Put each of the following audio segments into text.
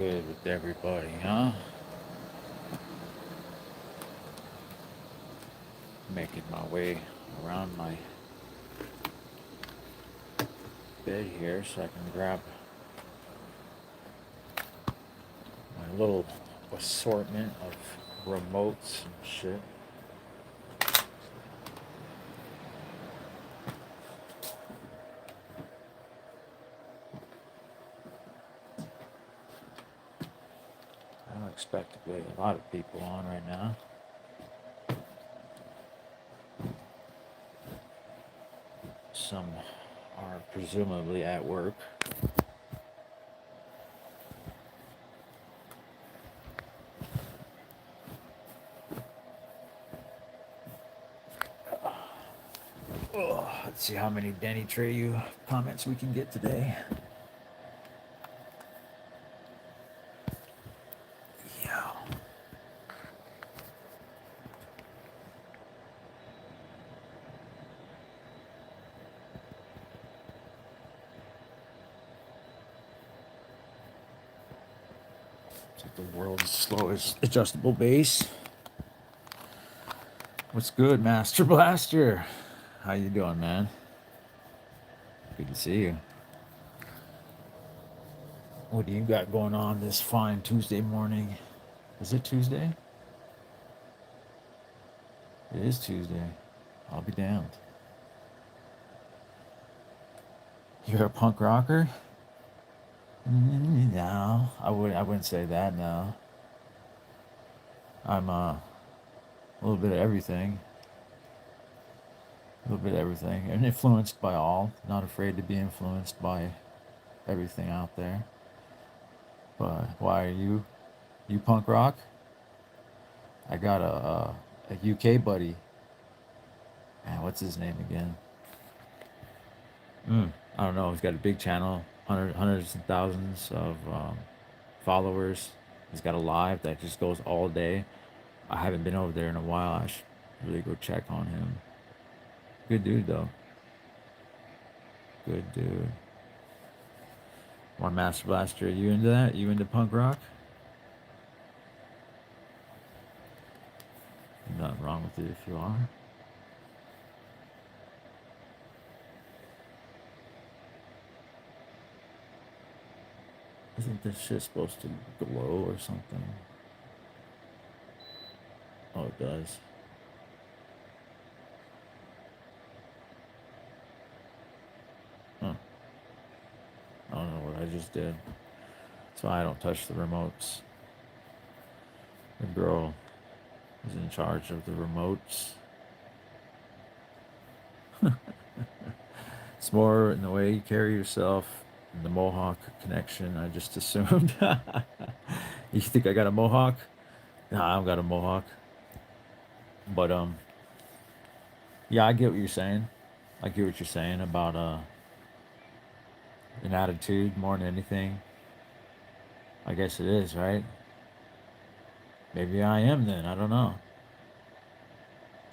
Good with everybody, huh? Making my way around my bed here so I can grab my little assortment of remotes and shit. I don't expect to be a lot of people on right now. Some are presumably at work. Let's see how many Denny Treyu comments we can get today. Yeah. It's like the world's slowest adjustable base. What's good, Master Blaster? How you doing, man? Good to see you. What do you got going on this fine Tuesday morning? Is it Tuesday? It is Tuesday. I'll be damned. You're a punk rocker? No, I wouldn't say that. No, I'm a little bit of everything. A little bit of everything, and influenced by all. Not afraid to be influenced by everything out there. But why are you? You punk rock? I got a UK buddy. Man, what's his name again? I don't know. He's got a big channel, hundreds and thousands of followers. He's got a live that just goes all day. I haven't been over there in a while. I should really go check on him. Good dude, though. Good dude. More Master Blaster. Are you into that? You into punk rock? Nothing wrong with it if you are. Isn't this shit supposed to glow or something? Oh, it does. Huh. I don't know what I just did. So I don't touch the remotes. The girl is in charge of the remotes. It's more in the way you carry yourself and the Mohawk connection. I just assumed. You think I got a Mohawk? No, I don't got a Mohawk. But yeah, I get what you're saying. I get what you're saying about an attitude more than anything. I guess it is, right? Maybe I am then. I don't know.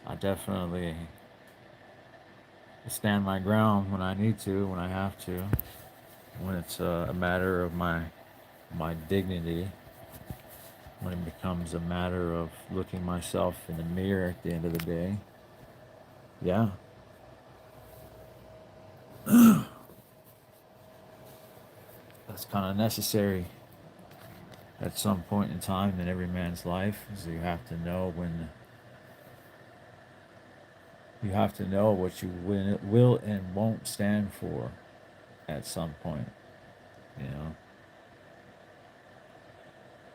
I definitely stand my ground when I need to, when I have to, when it's a matter of my dignity, when it becomes a matter of looking myself in the mirror at the end of the day. Yeah, that's kind of necessary at some point in time in every man's life. So you have to know what you will and won't stand for at some point. You know,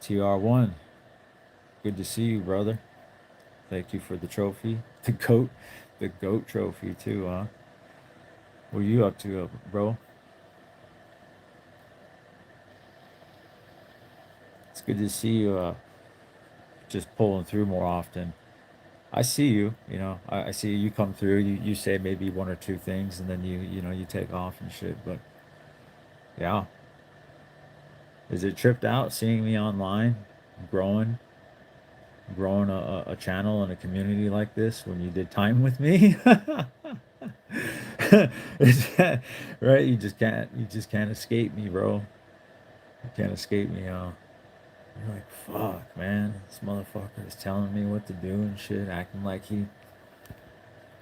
TR1, good to see you, brother. Thank you for the trophy, the goat trophy too, huh? What are you up to, bro? It's good to see you. Just pulling through more often. I see you. I see you come through. You say maybe one or two things, and then you take off and shit. But yeah, is it tripped out seeing me online, growing, growing a channel and a community like this when you did time with me? Right? You just can't escape me, bro. You can't escape me, huh? You're like, fuck, man, this motherfucker is telling me what to do and shit, acting like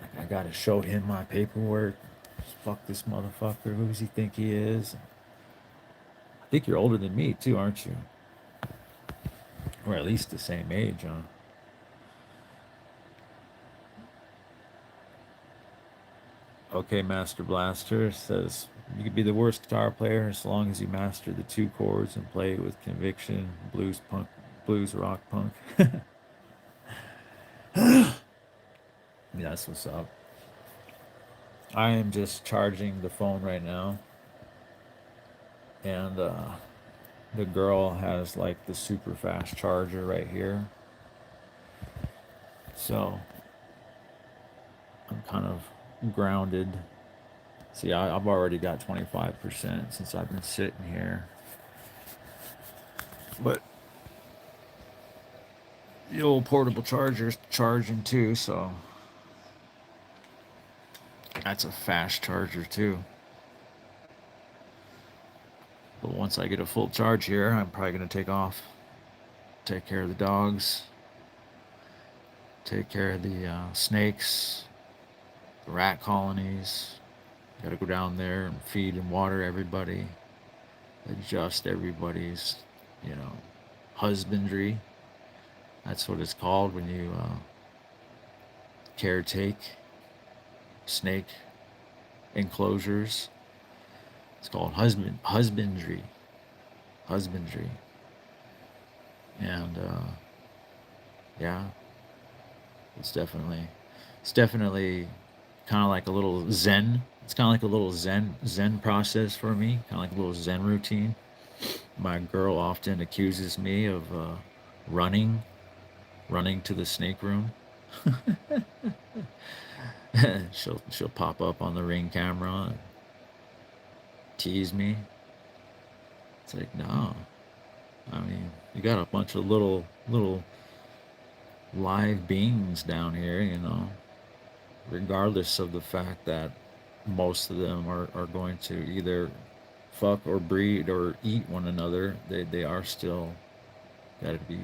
like I gotta show him my paperwork. Fuck this motherfucker. Who does he think he is? I think you're older than me too, aren't you? Or at least the same age, huh? Okay, Master Blaster says you could be the worst guitar player as long as you master the two chords and play it with conviction. Blues punk, blues rock punk. Yeah, that's what's up. I am just charging the phone right now, and the girl has like the super fast charger right here. So I'm kind of grounded. See, I've already got 25% since I've been sitting here. But the old portable charger's charging too, so that's a fast charger too. But once I get a full charge here, I'm probably going to take off, take care of the dogs, take care of the snakes, the rat colonies. Got to go down there and feed and water everybody, adjust everybody's, you know, husbandry. That's what it's called when you caretake snake enclosures. It's called husbandry, husbandry, and yeah, it's definitely kind of like a little zen. It's kind of like a little zen process for me, kind of like a little zen routine. My girl often accuses me of running running to the snake room. She'll pop up on the Ring camera and tease me. It's like, no. I mean, you got a bunch of little live beings down here, you know, regardless of the fact that most of them are going to either fuck or breed or eat one another. They are still got to be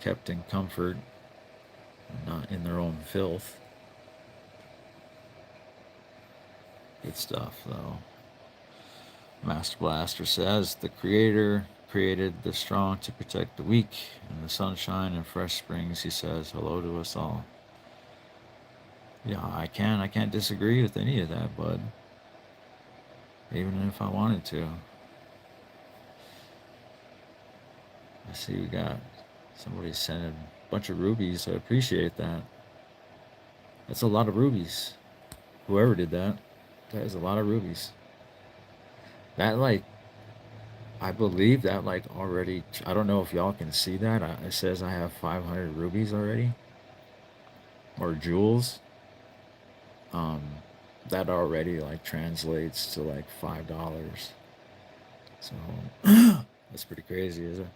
kept in comfort, not in their own filth. Good stuff, though. Master Blaster says the Creator created the strong to protect the weak. In the sunshine and fresh springs, he says hello to us all. Yeah, I can't disagree with any of that, bud. Even if I wanted to. I see we got somebody sending a bunch of rubies. I appreciate that. That's a lot of rubies. Whoever did that, that is a lot of rubies. That like I believe that like already. I don't know if y'all can see that. It says I have 500 rubies already, or jewels. Um, that already like translates to like $5. So that's pretty crazy, is it?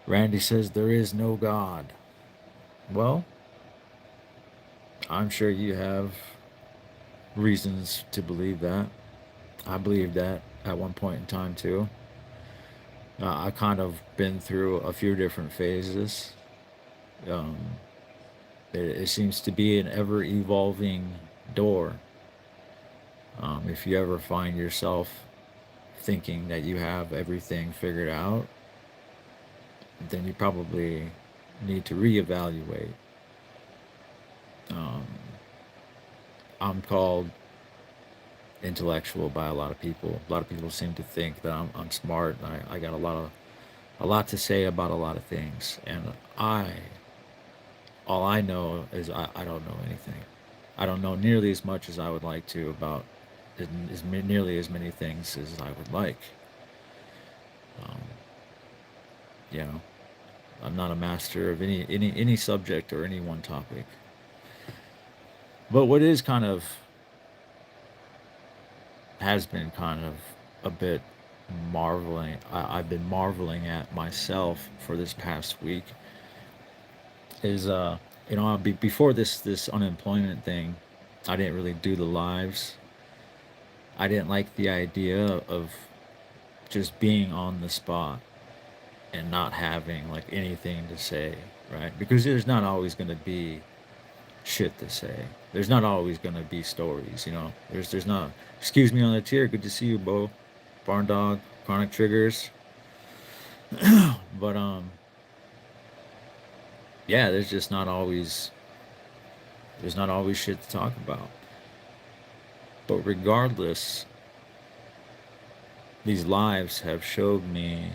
Randy says there is no God. Well, I'm sure you have reasons to believe that. I believed that at one point in time too. I kind of been through a few different phases. Um, it seems to be an ever evolving door. If you ever find yourself thinking that you have everything figured out, then you probably need to reevaluate. Um, I'm called intellectual by a lot of people. A lot of people seem to think that I'm smart. I got a lot to say about a lot of things, and all I know is I don't know anything. I don't know nearly as much as I would like to about nearly as many things as I would like. Um, you know, I'm not a master of any subject or any one topic. But what is kind of has been kind of a bit marveling. I've been marveling at myself for this past week. Is you know before this unemployment thing, I didn't really do the lives. I didn't like the idea of just being on the spot. and not having like anything to say, right? Because there's not always going to be shit to say. There's not always going to be stories, you know. There's not. Excuse me on the tier. Good to see you, Bo. Barn Dog, Chronic Triggers. But yeah, there's not always shit to talk about. But regardless, these lives have showed me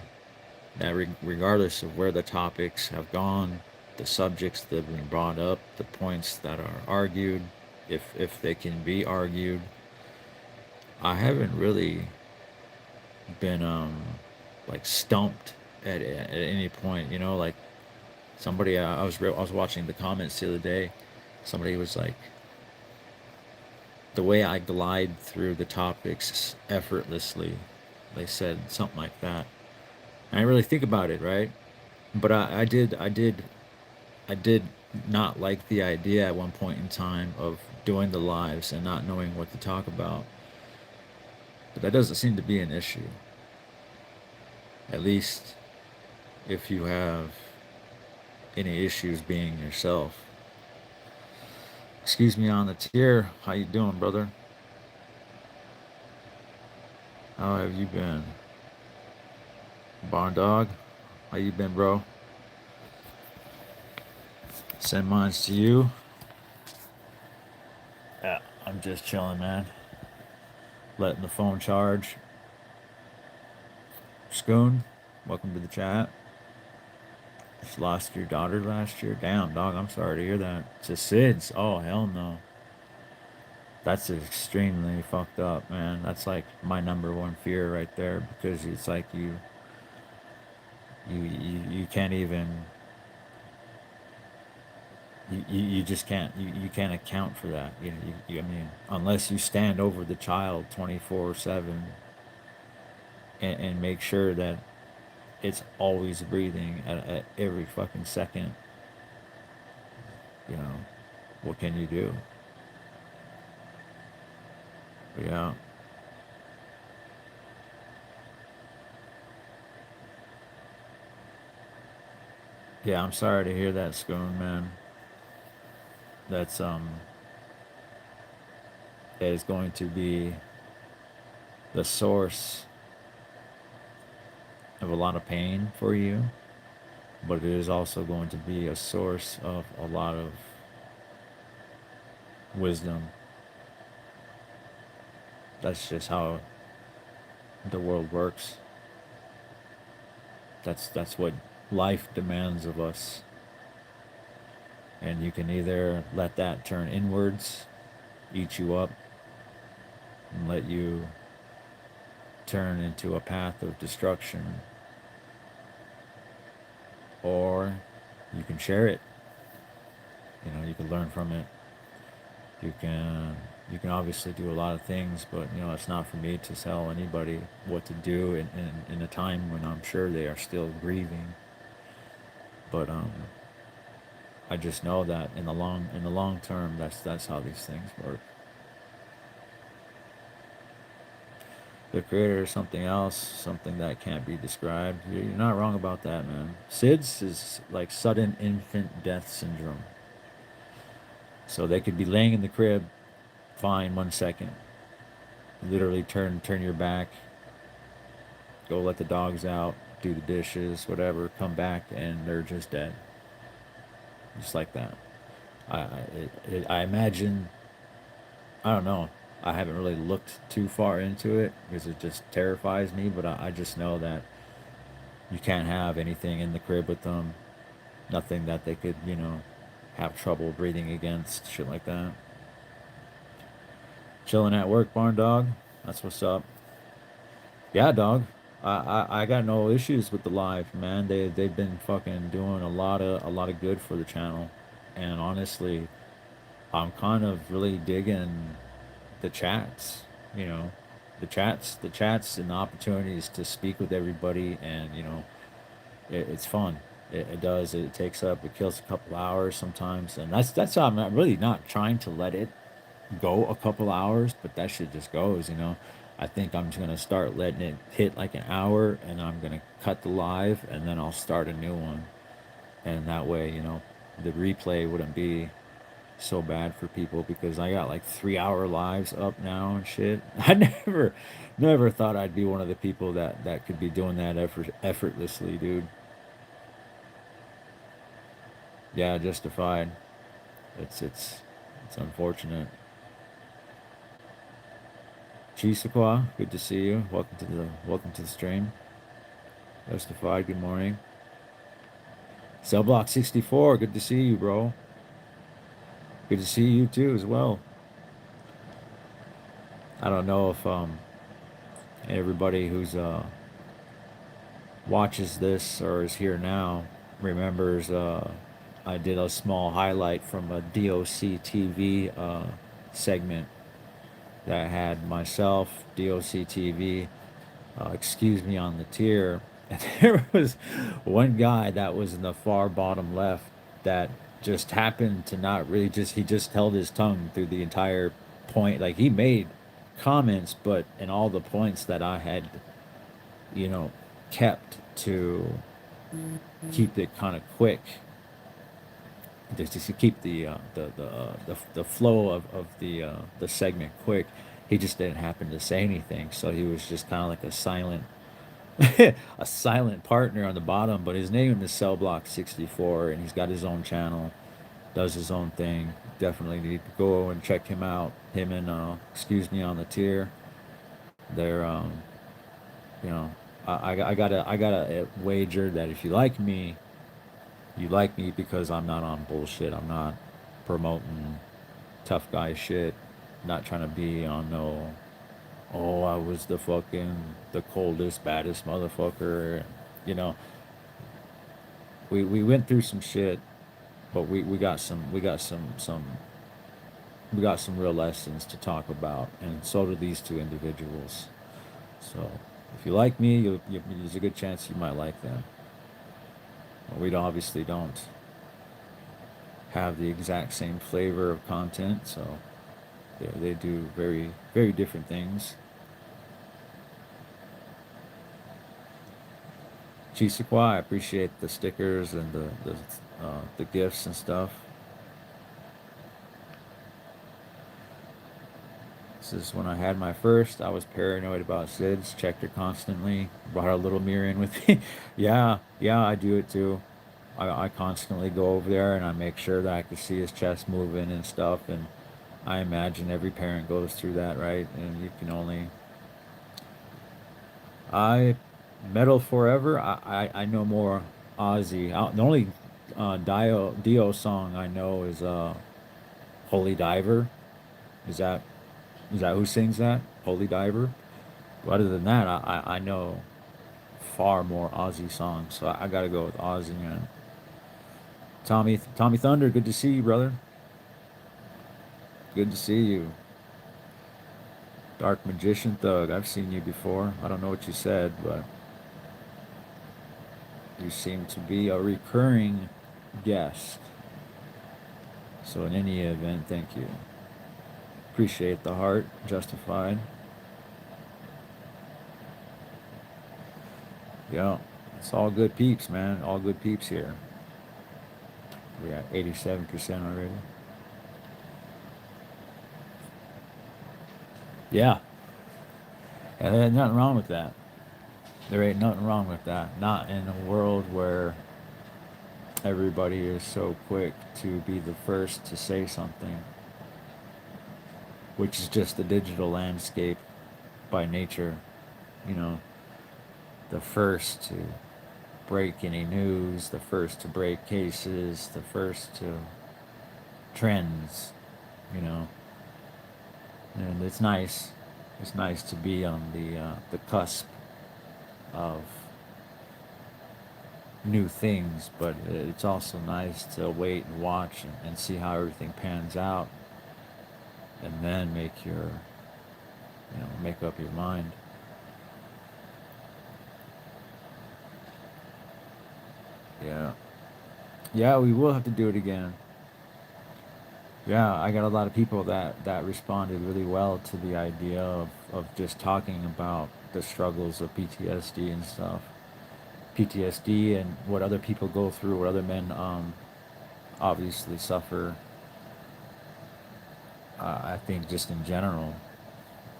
that regardless of where the topics have gone, the subjects that have been brought up, the points that are argued, if they can be argued, I haven't really been like stumped at any point. You know, like somebody I was watching the comments the other day. Somebody was like, the way I glide through the topics effortlessly. They said something like that. And I didn't really think about it, right? But I did not like the idea at one point in time of doing the lives and not knowing what to talk about. But that doesn't seem to be an issue. At least if you have any issues being yourself. Excuse me on the tier. How you doing, brother? How have you been? Barn dog? How you been, bro? Send mines to you. Yeah, I'm just chilling, man. Letting the phone charge. Scoon, welcome to the chat. Just lost your daughter last year. Damn, dog. I'm sorry to hear that. To SIDS. Oh, hell no. That's extremely fucked up, man. That's like my number one fear right there because it's like you can't even you just can't you can't account for that. I mean, unless you stand over the child 24/7 and make sure that it's always breathing at every fucking second. You know, what can you do? But yeah, yeah. I'm sorry to hear that, Spoon, man. That's that is going to be the source of a lot of pain for you, but it is also going to be a source of a lot of wisdom. That's just how the world works. That's what life demands of us. And you can either let that turn inwards, eat you up, and let you turn into a path of destruction, or you can share it. You know, you can learn from it. You can you can obviously do a lot of things, but you know it's not for me to tell anybody what to do in a time when I'm sure they are still grieving. But I just know that in the long term, that's how these things work. The creator is something else, something that can't be described. You're not wrong about that, man. SIDS is like sudden infant death syndrome. So they could be laying in the crib, fine, 1 second. Literally turn your back, go let the dogs out, do the dishes, whatever, come back, and they're just dead, just like that. I imagine. I don't know. I haven't really looked too far into it because it just terrifies me. But I just know that you can't have anything in the crib with them. Nothing that they could, you know, have trouble breathing against. Shit like that. Chilling at work, barn dog. That's what's up. Yeah, dog. I got no issues with the live, man. They've been fucking doing a lot of good for the channel, and honestly, I'm kind of really digging the chats. You know, the chats, and the opportunities to speak with everybody, and you know, it's fun. It does. It takes up. It kills a couple hours sometimes, and that's how I'm not really not trying to let it go a couple hours, but that shit just goes. You know, I think I'm just gonna start letting it hit like an hour, and I'm gonna cut the live, and then I'll start a new one, and that way, the replay wouldn't be so bad for people because I got like 3 hour lives up now and shit. I never thought I'd be one of the people that could be doing that effortlessly, dude. Yeah, justified. It's unfortunate. Chisaqua, good to see you. Welcome to the stream. Justified, good morning. Cell Block 64, good to see you, bro. Good to see you too as well. I don't know if everybody who's watches this or is here now remembers I did a small highlight from a DOC TV segment that had myself, DOC TV, excuse me on the tier. And there was one guy that was in the far bottom left that just happened to not really he just held his tongue through the entire point. Like he made comments, but in all the points that I had, you know, kept to keep it kind of quick, just to keep the flow of the segment quick. He just didn't happen to say anything, so he was just kind of like a silent a silent partner on the bottom. But his name is Cell Block 64, and he's got his own channel, does his own thing. Definitely need to go and check him out. Him and excuse me on the tier. They're you know, I gotta wager that if you like me because I'm not on bullshit. I'm not promoting tough guy shit. Not trying to be on no, oh, I was the coldest, baddest motherfucker. You know, we went through some shit, but we got some real lessons to talk about, and so do these two individuals. So if you like me, there's a good chance you might like them. Well, obviously don't have the exact same flavor of content, so they do very, very different things. Chisaqua, I appreciate the stickers and the gifts and stuff. This is when I had my first. I was paranoid about SIDS. Checked her constantly. Brought a little mirror in with me. Yeah, yeah, I do it too. I constantly go over there and I make sure that I can see his chest moving and stuff. And I imagine every parent goes through that, right? And you can only I Metal Forever. I know more Ozzy. The only Dio song I know is Holy Diver. Is that is that who sings that? Holy Diver. But other than that, I know far more Ozzy songs. So I gotta go with Ozzy, man. Tommy Thunder. Good to see you, brother. Good to see you. Dark Magician Thug. I've seen you before. I don't know what you said, but you seem to be a recurring guest. So in any event, thank you. Appreciate the heart, justified. Yeah, it's all good peeps, man. All good peeps here. We're at 87% already. Yeah, and there's nothing wrong with that. There ain't nothing wrong with that. Not in a world where everybody is so quick to be the first to say something, which is just the digital landscape by nature. You know, the first to break any news, the first to break cases, the first to trends, you know. And it's nice. It's nice to be on the cusp of new things, but it's also nice to wait and watch and see how everything pans out, and then make up your mind. Yeah, yeah, we will have to do it again. Yeah, I got a lot of people that responded really well to the idea of just talking about the struggles of PTSD and stuff. PTSD and what other people go through, what other men obviously suffer. I think just in general,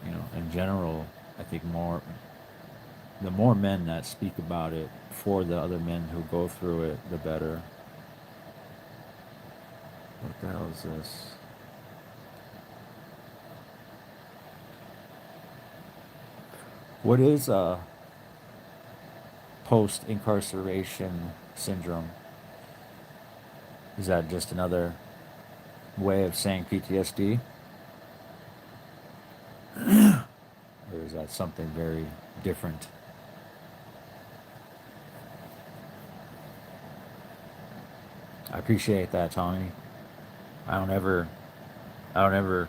in general, I think the more men that speak about it for the other men who go through it, the better. What the hell is this? What is post incarceration syndrome? Is that just another way of saying PTSD? Or is that something very different? I appreciate that, Tommy. I don't ever, I don't ever,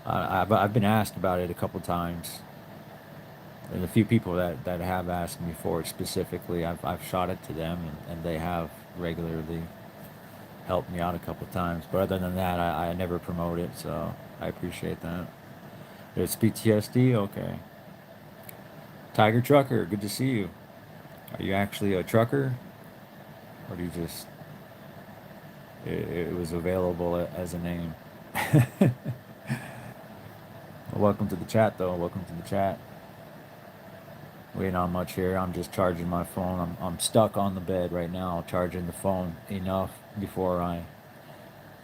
I've been asked about it a couple times. And a few people that have asked me for it specifically, I've shot it to them, and they have regularly helped me out a couple times. But other than that, I never promote it, so I appreciate that. It's PTSD? Okay. Tiger Trucker, good to see you. Are you actually a trucker? Or do you just, it was available as a name? Well, welcome to the chat, though. Welcome to the chat. We ain't on much here. I'm just charging my phone. I'm stuck on the bed right now, charging the phone enough before I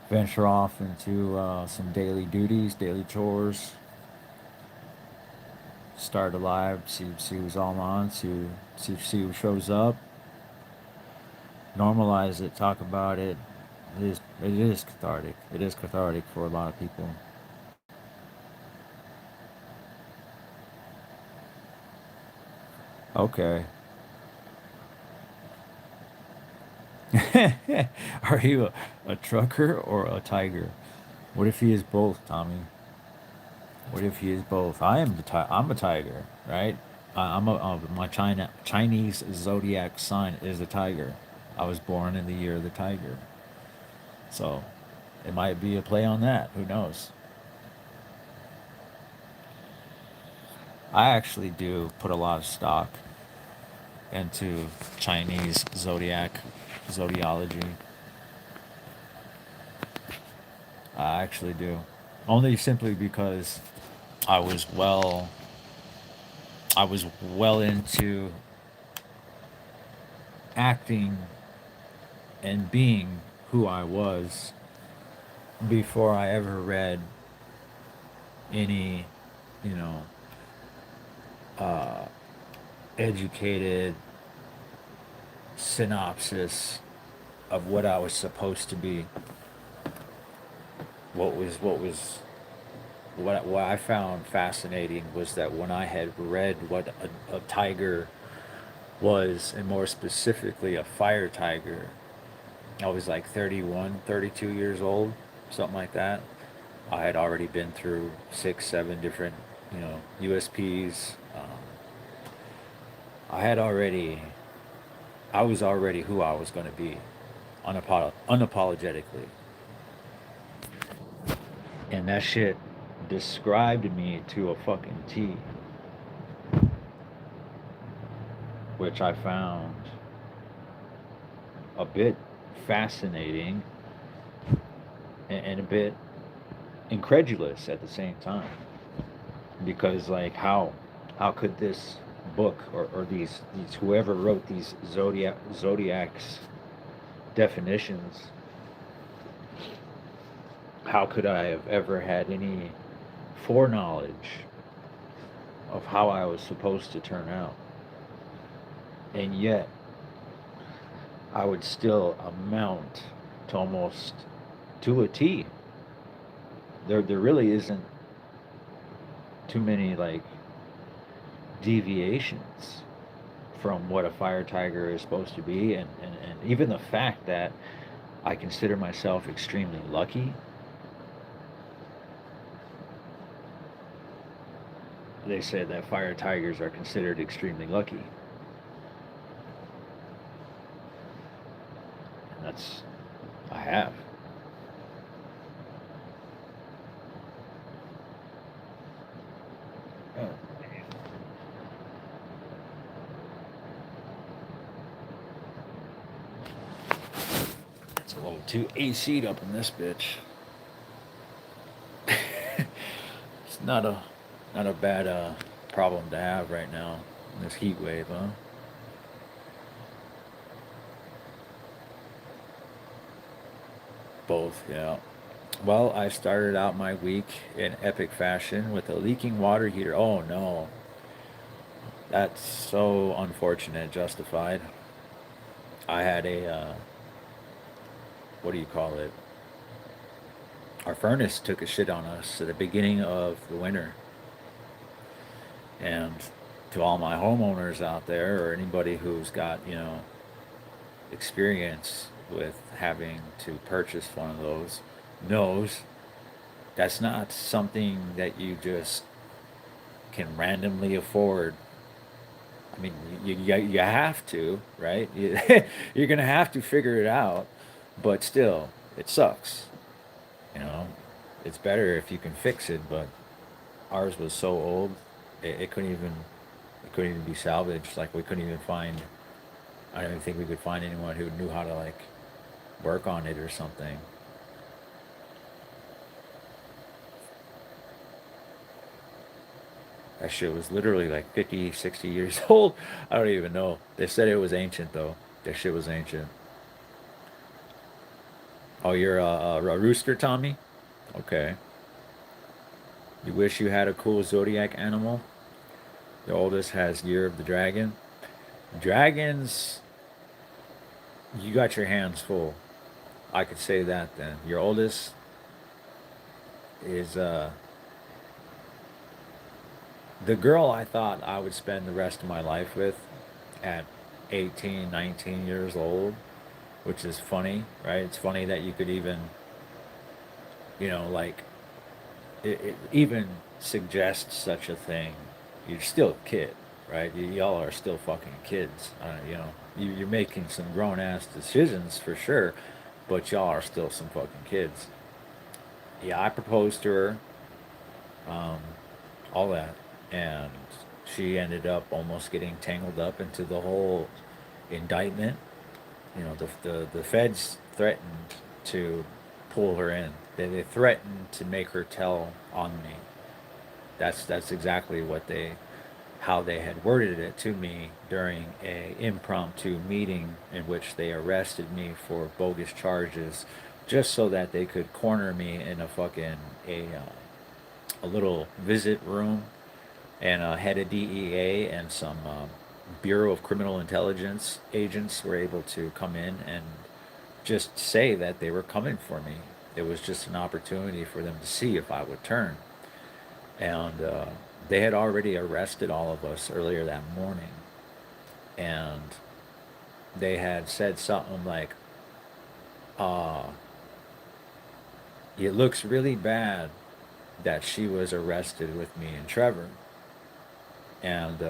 venture off into some daily duties, daily chores. Start a live, see who's all on, see who shows up. Normalize it, talk about it. It is cathartic. It is cathartic for a lot of people. Okay. Are you a trucker or a tiger? What if he is both, Tommy? What if he is both? I'm a tiger, right? My Chinese zodiac sign is a tiger. I was born in the year of the tiger, so it might be a play on that. Who knows? I actually do put a lot of stock into Chinese zodiology. I actually do, only simply because I was well I was well into acting and being who I was before I ever read any, you know, uh, educated synopsis of what I was supposed to be. What I found fascinating was that when I had read what a tiger was, and more specifically a fire tiger, I was like 31, 32 years old, something like that. I had already been through 6, 7 different, USPs. I had already, I was already who I was going to be, unapologetically. And that shit described me to a fucking T, which I found a bit fascinating and a bit incredulous at the same time. Because, like, how could this book, or these whoever wrote these zodiacs definitions, how could I have ever had any foreknowledge of how I was supposed to turn out? And yet, I would still amount to almost to a T. There really isn't too many, like, deviations from what a fire tiger is supposed to be, and even the fact that I consider myself extremely lucky. They say that fire tigers are considered extremely lucky. And that's, I have. It's a little too AC'd up in this bitch. It's not a bad problem to have right now in this heat wave, huh? Both, yeah. Well, I started out my week in epic fashion with a leaking water heater. Oh no, that's so unfortunate. Justified. I had a what do you call it? Our furnace took a shit on us at the beginning of the winter, and to all my homeowners out there or anybody who's got experience with having to purchase one of those knows that's not something that you just can randomly afford. I mean, you have to, right? You're gonna have to figure it out, but still, it sucks. You know, it's better if you can fix it. But ours was so old, it couldn't even be salvaged. Like we couldn't even find. I don't even think we could find anyone who knew how to like work on it or something. That shit was literally like 50, 60 years old. I don't even know. They said it was ancient though. That shit was ancient. Oh, you're a rooster, Tommy? Okay. You wish you had a cool zodiac animal? The oldest has Year of the Dragon. Dragons, you got your hands full. I could say that then. Your oldest is the girl I thought I would spend the rest of my life with at 18, 19 years old, which is funny, right? It's funny that you could even, like, it even suggest such a thing. You're still a kid, right? Y'all are still fucking kids. You're making some grown ass decisions for sure, but y'all are still some fucking kids. Yeah, I proposed to her, um, all that, and she ended up almost getting tangled up into the whole indictment. The feds threatened to pull her in. They threatened to make her tell on me. That's exactly how they had worded it to me during a impromptu meeting in which they arrested me for bogus charges, just so that they could corner me in a little visit room, and head of DEA and some Bureau of Criminal Intelligence agents were able to come in and just say that they were coming for me. It was just an opportunity for them to see if I would turn. And they had already arrested all of us earlier that morning. And they had said something like, uh, it looks really bad that she was arrested with me and Trevor. And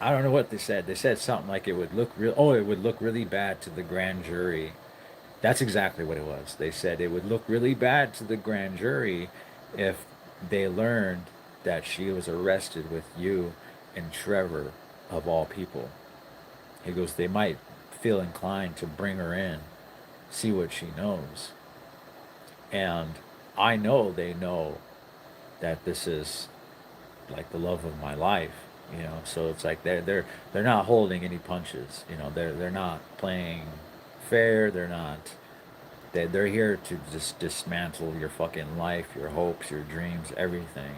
I don't know what they said. They said something like it would look really bad to the grand jury. That's exactly what it was. They said it would look really bad to the grand jury if they learned that she was arrested with you and Trevor, of all people. He goes, they might feel inclined to bring her in, see what she knows. And I know they know that this is like the love of my life. So it's like they're not holding any punches. They're not playing fair. They're here to just dismantle your fucking life, your hopes, your dreams, everything,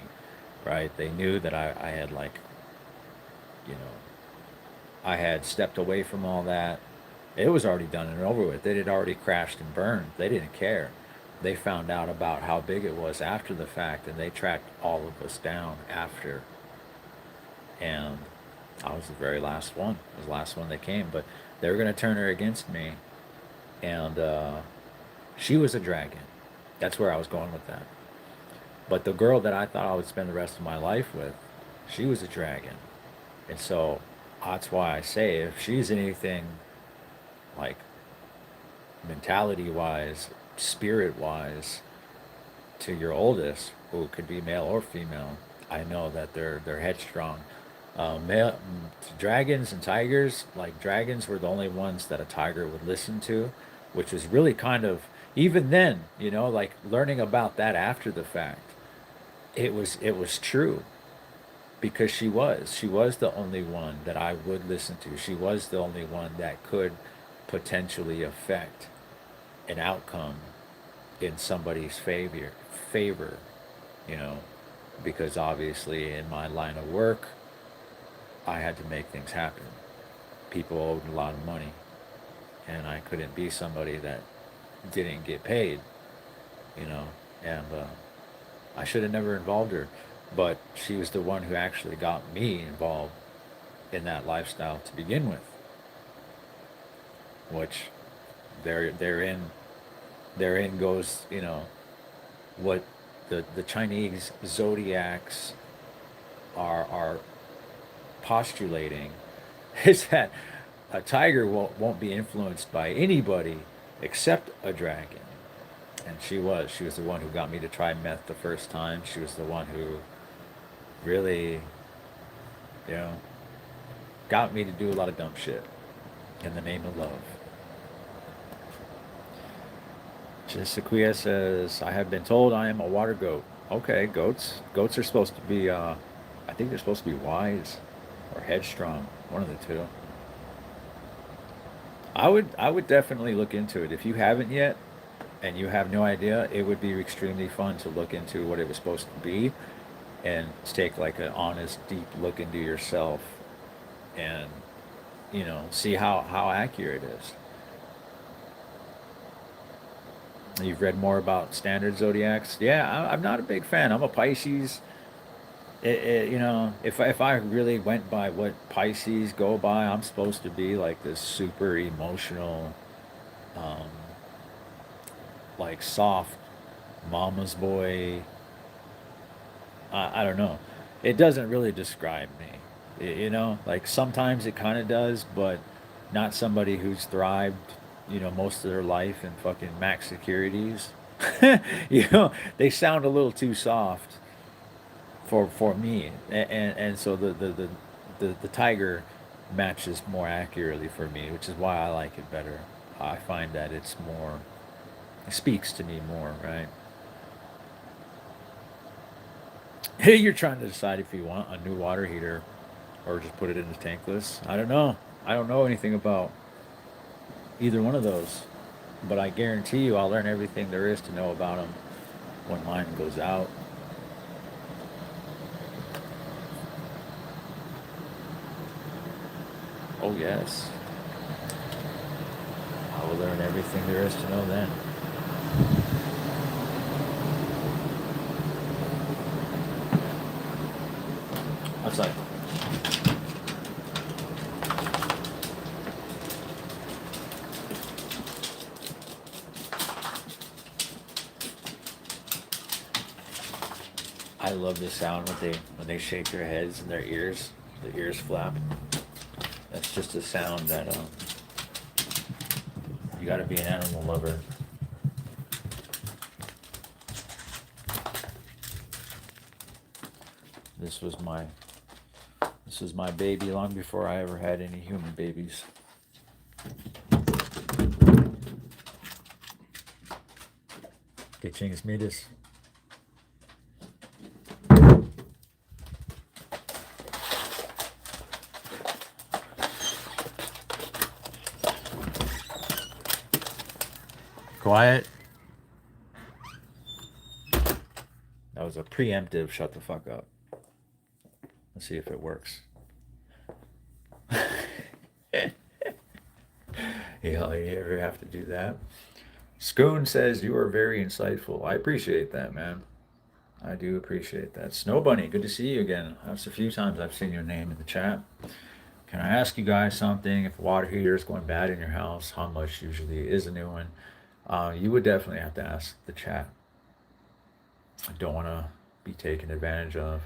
right? They knew that I had like, you know, I had stepped away from all that. It was already done and over with. It had already crashed and burned. They didn't care. They found out about how big it was after the fact, and they tracked all of us down after. And I was the very last one. I was the last one that came, but they were going to turn her against me, and she was a dragon. That's where I was going with that. But the girl that I thought I would spend the rest of my life with, she was a dragon. And so that's why I say if she's anything like mentality wise, spirit wise, to your oldest, who could be male or female, I know that they're headstrong. Dragons and tigers, like dragons were the only ones that a tiger would listen to. which was really kind of, even then, like learning about that after the fact, it was true because she was the only one that I would listen to. She was the only one that could potentially affect an outcome in somebody's favor, you know, because obviously in my line of work, I had to make things happen. People owed a lot of money, and I couldn't be somebody that didn't get paid, you know, and I should have never involved her, but she was the one who actually got me involved in that lifestyle to begin with, which there therein therein goes, what the Chinese zodiacs are postulating is that a tiger won't be influenced by anybody except a dragon. And she was the one who got me to try meth the first time. She was the one who really, you know, got me to do a lot of dumb shit in the name of love. Jessica says, I have been told I am a water goat. Okay, goats are supposed to be I think they're supposed to be wise or headstrong, one of the two. I would definitely look into it. If you haven't yet and you have no idea, it would be extremely fun to look into what it was supposed to be and take like an honest, deep look into yourself and see how accurate it is. You've read more about standard zodiacs? Yeah, I'm not a big fan. I'm a Pisces. If I really went by what Pisces go by, I'm supposed to be like this super emotional, um, like soft mama's boy. I don't know. It doesn't really describe me. Like sometimes it kind of does, but not somebody who's thrived, most of their life in fucking max securities. They sound a little too soft for me, and so the tiger matches more accurately for me, which is why I like it better. I find that it speaks to me more, right? Hey, you're trying to decide if you want a new water heater or just put it in the tankless. I don't know. I don't know anything about either one of those, but I guarantee you I'll learn everything there is to know about them when mine goes out. Oh, yes. I will learn everything there is to know then. Outside. I love the sound when they shake their heads and their ears, the ears flap. That's just a sound that you got to be an animal lover. This was my this was my baby long before I ever had any human babies. Que chingas midas. Quiet. That was a preemptive shut the fuck up. Let's see if it works. You ever have to do that? Scoon says you are very insightful. I appreciate that, man. I do appreciate that. Snow Bunny, good to see you again. That's a few times I've seen your name in the chat. Can I ask you guys something? If a water heater is going bad in your house, how much usually is a new one? You would definitely have to ask the chat. I don't want to be taken advantage of.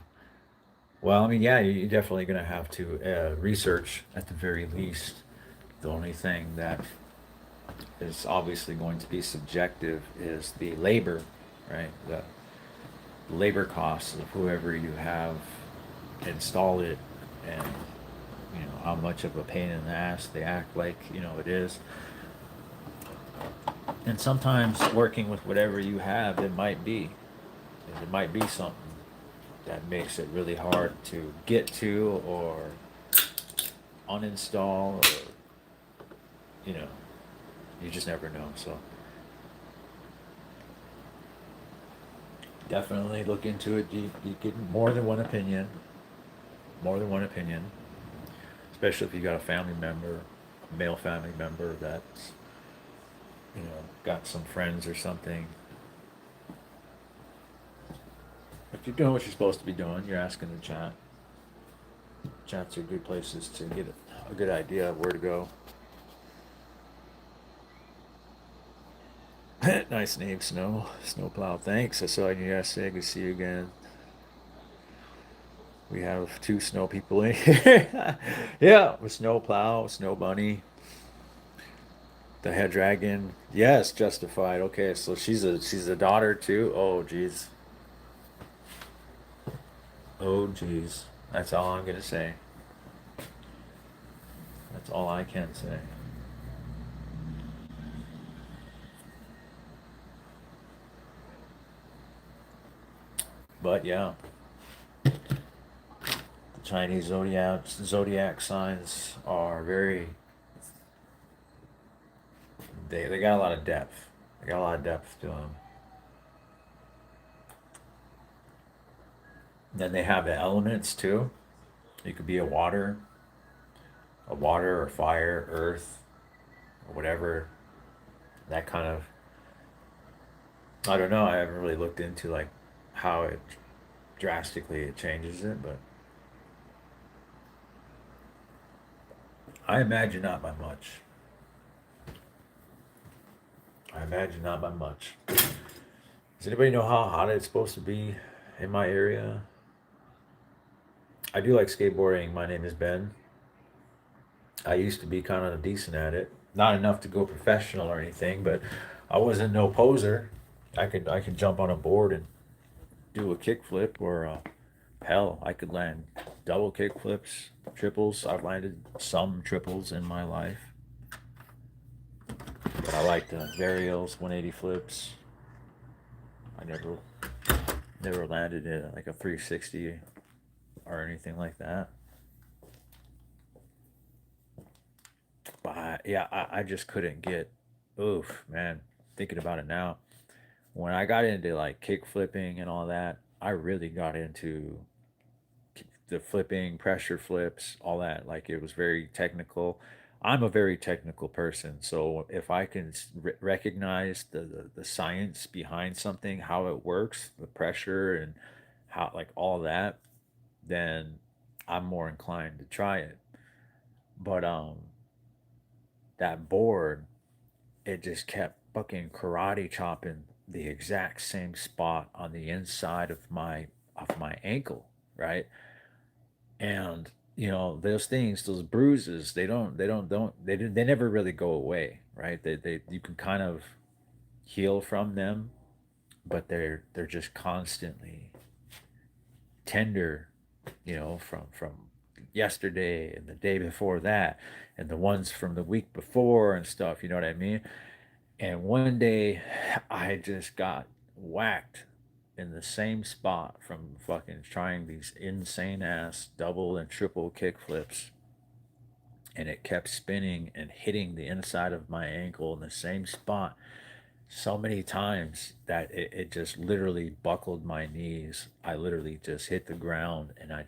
Well, I mean, yeah, you're definitely going to have to research at the very least. The only thing that is obviously going to be subjective is the labor, right? The labor costs of whoever you have install it, and how much of a pain in the ass they act like it is. And sometimes working with whatever you have, it might be something that makes it really hard to get to or uninstall, or you know, you just never know. So definitely look into it. You get more than one opinion, more than one opinion, especially if you got a family member, a male family member that's, got some friends or something. If you're doing what you're supposed to be doing, you're asking the chat. Chats are good places to get a good idea of where to go. Nice name, Snowplow. Thanks. I saw you yesterday. Good to see you again. We have two snow people in here. Yeah, with Snowplow, Snow Bunny, the head dragon. Yes, justified. Okay, so she's a daughter too. Oh geez. Oh geez. That's all I'm gonna say. That's all I can say. But yeah, the Chinese zodiac signs are very. They got a lot of depth. They got a lot of depth to them. Then they have the elements too. You could be a water or fire, earth, or whatever. That kind of. I don't know. I haven't really looked into like how it drastically it changes it, but I imagine not by much. I imagine not by much. Does anybody know how hot it's supposed to be in my area? I do like skateboarding. My name is Ben. I used to be kind of decent at it. Not enough to go professional or anything, but I wasn't no poser. I could jump on a board and do a kickflip, or hell, I could land double kickflips, triples. I've landed some triples in my life, but I like the varials, 180 flips. I never landed in like a 360 or anything like that. But yeah, I just couldn't get. Oof, man. Thinking about it now, when I got into like kick flipping and all that, I really got into the flipping, pressure flips, all that. Like it was very technical. I'm a very technical person, so if I can recognize the science behind something, how it works, the pressure and how like all that, then I'm more inclined to try it. But that board, it just kept fucking karate chopping the exact same spot on the inside of my ankle, right? And those things, those bruises, they never really go away, right? They you can kind of heal from them, but they're just constantly tender, from yesterday and the day before that, and the ones from the week before and stuff. You know what I mean? And one day I just got whacked in the same spot from fucking trying these insane ass double and triple kick flips. And it kept spinning and hitting the inside of my ankle in the same spot so many times that it just literally buckled my knees. I literally just hit the ground, and I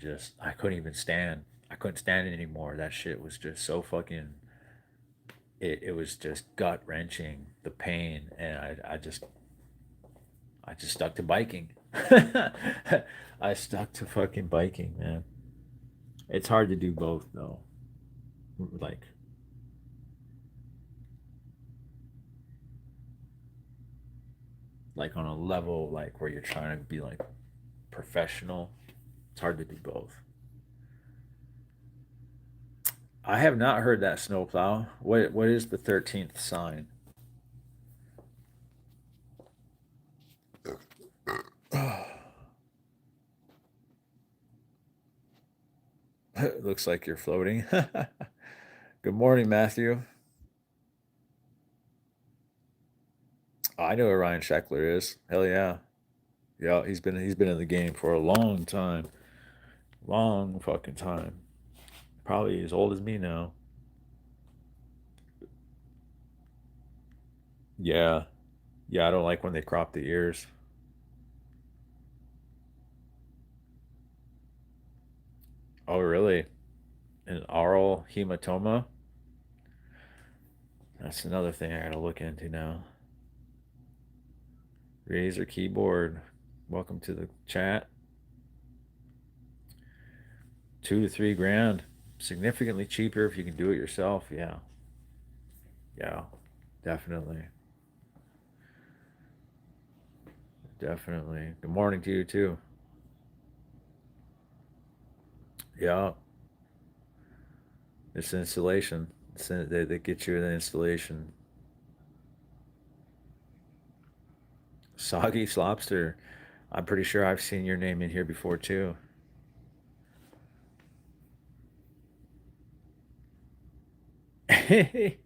couldn't even stand. I couldn't stand it anymore. That shit was just so fucking, it was just gut wrenching, the pain. And I just stuck to biking. I stuck to fucking biking, man. It's hard to do both though. Like on a level like where you're trying to be like professional. It's hard to do both. I have not heard that snowplow. What is the 13th sign? It looks like you're floating. Good morning, Matthew. I know who Ryan Sheckler is. Hell yeah. Yeah, he's been in the game for a long time. Long fucking time. Probably as old as me now. Yeah. Yeah, I don't like when they crop the ears. Oh, really? An oral hematoma? That's another thing I gotta look into now. Razer keyboard. Welcome to the chat. 2 to 3 grand. Significantly cheaper if you can do it yourself. Yeah. Yeah. Definitely. Definitely. Good morning to you too. Yeah. It's installation. They get you the installation. Soggy Slopster. I'm pretty sure I've seen your name in here before too. I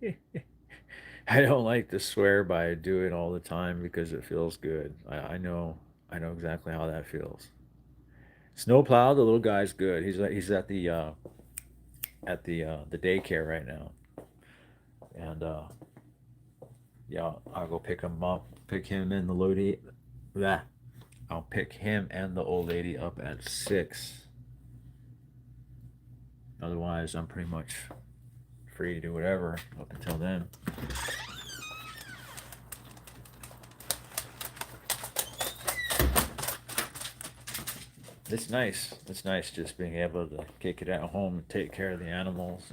don't like to swear, but I do it all the time because it feels good. I know exactly how that feels. Snowplow, the little guy's good. He's at the daycare right now, and yeah, I'll go pick him up, pick him and the lady. That I'll pick him and the old lady up at 6. Otherwise, I'm pretty much free to do whatever up until then. It's nice. It's nice just being able to kick it at home and take care of the animals.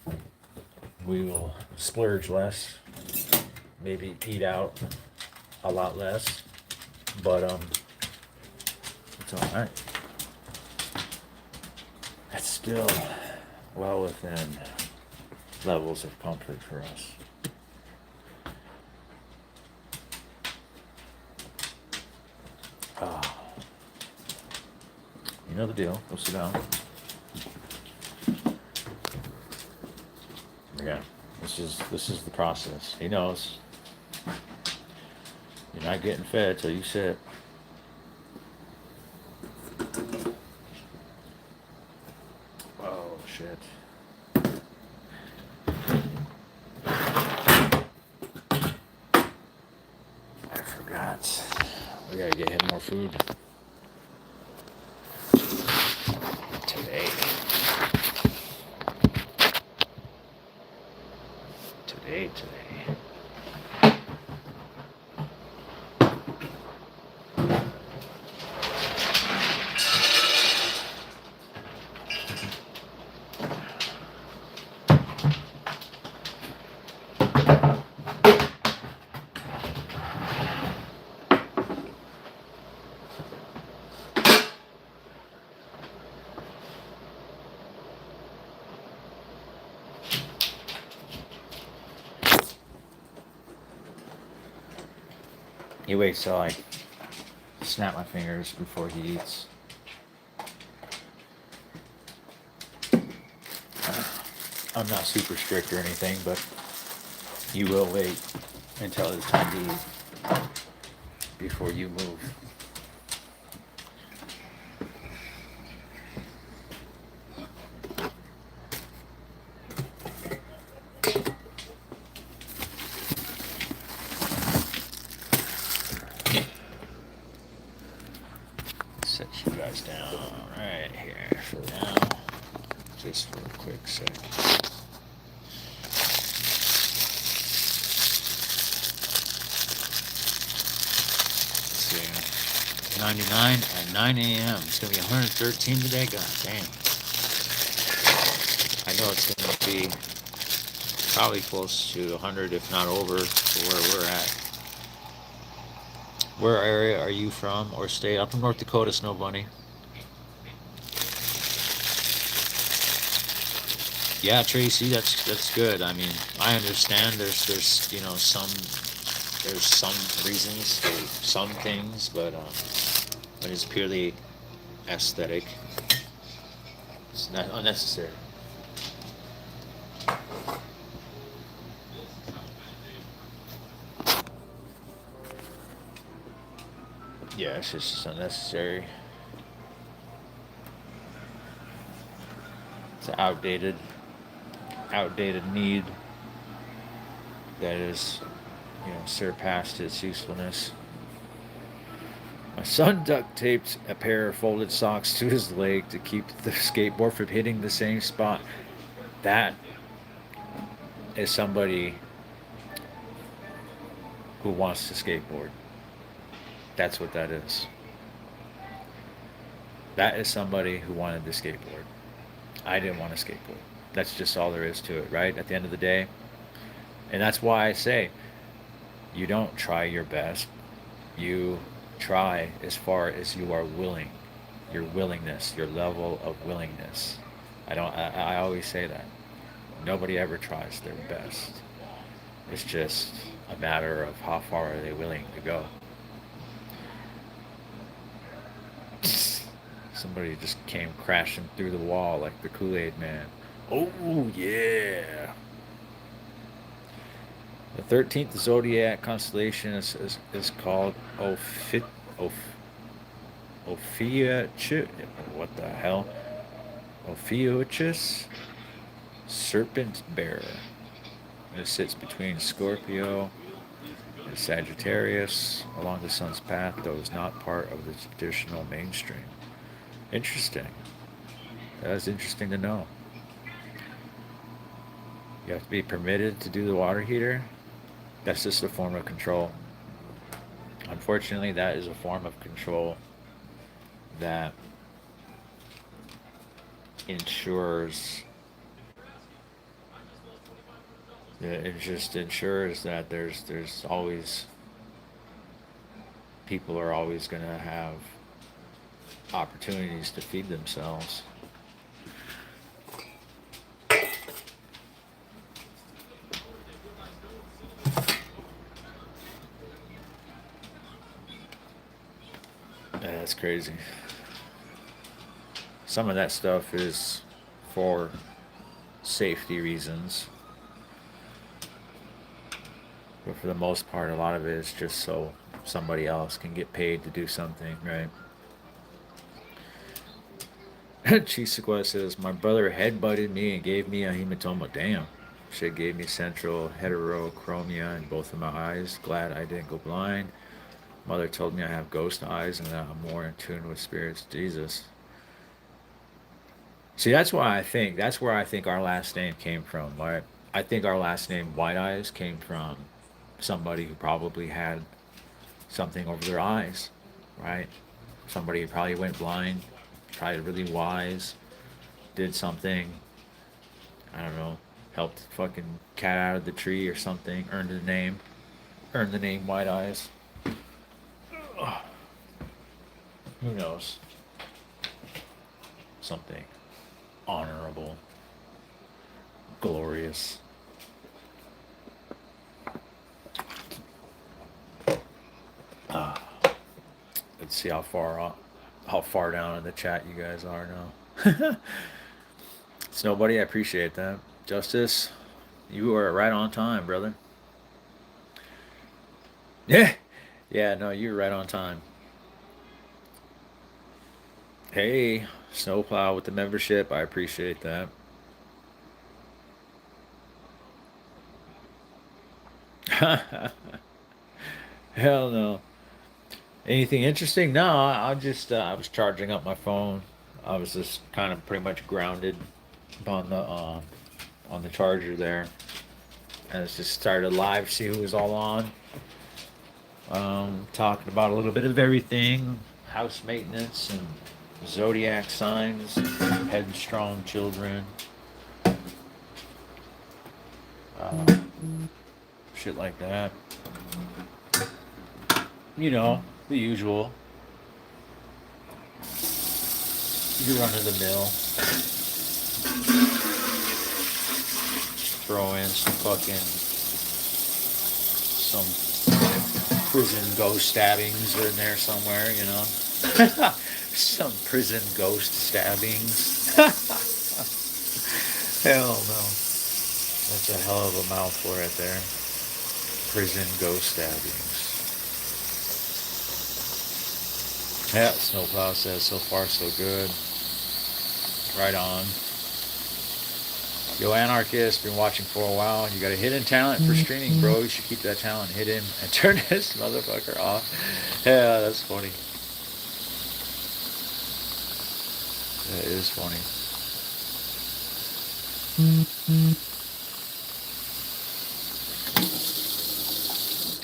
And we will splurge less, maybe eat out a lot less, but it's all right. That's still well within levels of comfort for us. Ah, you know the deal. Go sit down. Yeah, this is the process. He knows you're not getting fed till you sit. Oh shit! I forgot. We gotta get him more food today. Today. He waits till I snap my fingers before he eats. I'm not super strict or anything, but you will wait until it's time to eat before you move. Set you guys down right here for now, just for a quick sec. Let's see, 99 at 9 a.m. It's gonna be 113 today. God damn. I know it's gonna be probably close to 100, if not over, to where we're at. Where area are you from or state? I'm from North Dakota, Snow Bunny. Yeah, Tracy, that's good. I mean, I understand there's there's some reasons for some things, but when it's purely aesthetic, it's not unnecessary. Yeah, it's just unnecessary. It's an outdated need that is, surpassed its usefulness. My son duct taped a pair of folded socks to his leg to keep the skateboard from hitting the same spot. That is somebody who wants to skateboard. That's what that is. That is somebody who wanted to skateboard. I didn't want to skateboard. That's just all there is to it, right? At the end of the day. And that's why I say you don't try your best. You try as far as you are willing. Your willingness, your level of willingness. I always say that. Nobody ever tries their best. It's just a matter of how far are they willing to go. Somebody just came crashing through the wall like the Kool-Aid Man. Oh, yeah. The 13th zodiac constellation is called Ophiuchus. What the hell? Ophiuchus Serpent Bearer. It sits between Scorpio and Sagittarius along the sun's path, though is not part of the traditional mainstream. Interesting. That's interesting to know. You have to be permitted to do the water heater. That's just a form of control. Unfortunately, that is a form of control that ensures, it just ensures that there's always, people are always going to have opportunities to feed themselves. Yeah, that's crazy. Some of that stuff is for safety reasons, but for the most part, a lot of it is just so somebody else can get paid to do something, right? Chisaqua says, my brother headbutted me and gave me a hematoma. Damn. Shit gave me central heterochromia in both of my eyes. Glad I didn't go blind. Mother told me I have ghost eyes and that I'm more in tune with spirits. Jesus. See, that's why that's where I think our last name came from, right? I think our last name, White Eyes, came from somebody who probably had something over their eyes, right? Somebody who probably went blind, tried really wise, did something, I don't know, helped fucking cat out of the tree or something, earned the name White Eyes. Ugh. Who knows? Something honorable, glorious. Let's see how far down in the chat you guys are now. It's nobody. I appreciate that. Justice, you are right on time, brother. Yeah. Yeah, no, you're right on time. Hey, Snowplow with the membership. I appreciate that. Hell no. Anything interesting? No, I was charging up my phone. I was just kind of pretty much grounded on the charger there. And it's just started live, see who was all on. Talking about a little bit of everything, house maintenance and zodiac signs, headstrong children, shit like that. You know, the usual. You're run of the mill. Throw in some prison ghost stabbings in there somewhere, you know. Some prison ghost stabbings. Hell no. That's a hell of a mouthful right there. Prison ghost stabbings. Yeah, snowplow says so far so good. Right on. Yo, Anarchist, been watching for a while. You got a hidden talent for streaming, bro. You should keep that talent hidden and turn this motherfucker off. Yeah, that's funny. That is funny.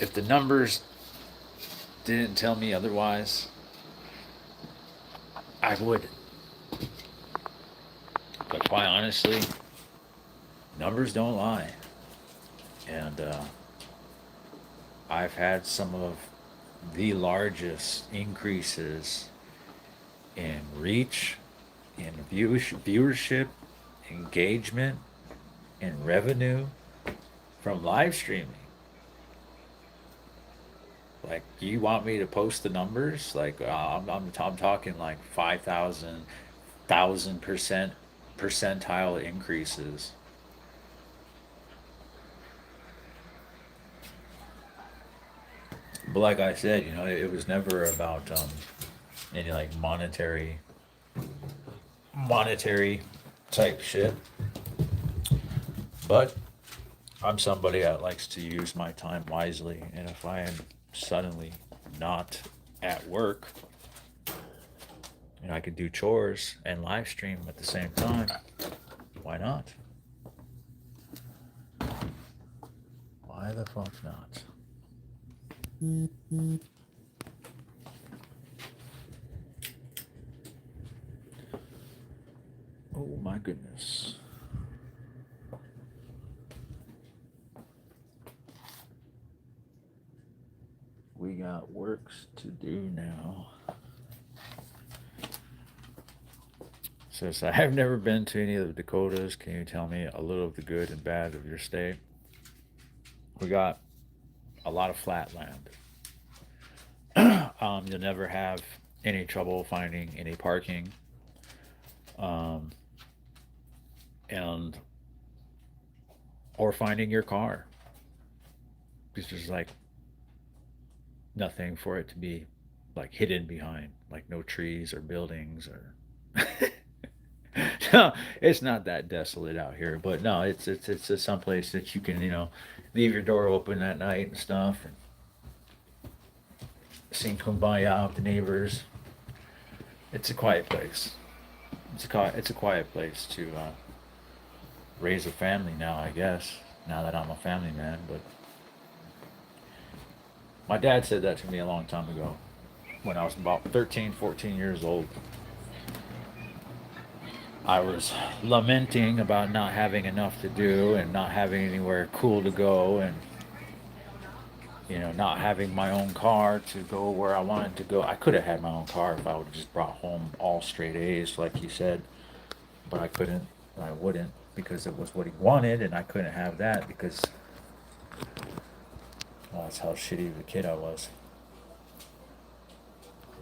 If the numbers didn't tell me otherwise, I would. But quite honestly, numbers don't lie. And I've had some of the largest increases in reach, in viewership, engagement, and revenue from live streaming. Like, you want me to post the numbers? Like, I'm talking like 5,000 percentile increases. But like I said, it was never about any like monetary type shit. But I'm somebody that likes to use my time wisely, and if I am suddenly not at work, and I can do chores and live stream at the same time, why not? Why the fuck not? Oh my goodness. We got works to do now. Says, I have never been to any of the Dakotas. Can you tell me a little of the good and bad of your state? We got a lot of flat land. You'll never have any trouble finding any parking. Um, and or finding your car. Because there's like nothing for it to be like hidden behind, like no trees or buildings or. No, it's not that desolate out here, but no, it's just someplace that you can leave your door open at night and stuff, and sing kumbaya with the neighbors. It's a quiet place. It's a quiet place to raise a family now, I guess. Now that I'm a family man, but my dad said that to me a long time ago when I was about 13, 14 years old. I was lamenting about not having enough to do and not having anywhere cool to go, and not having my own car to go where I wanted to go. I could have had my own car if I would have just brought home all straight A's, like he said, but I couldn't. I wouldn't, because it was what he wanted, and I couldn't have that because, well, that's how shitty of a kid I was.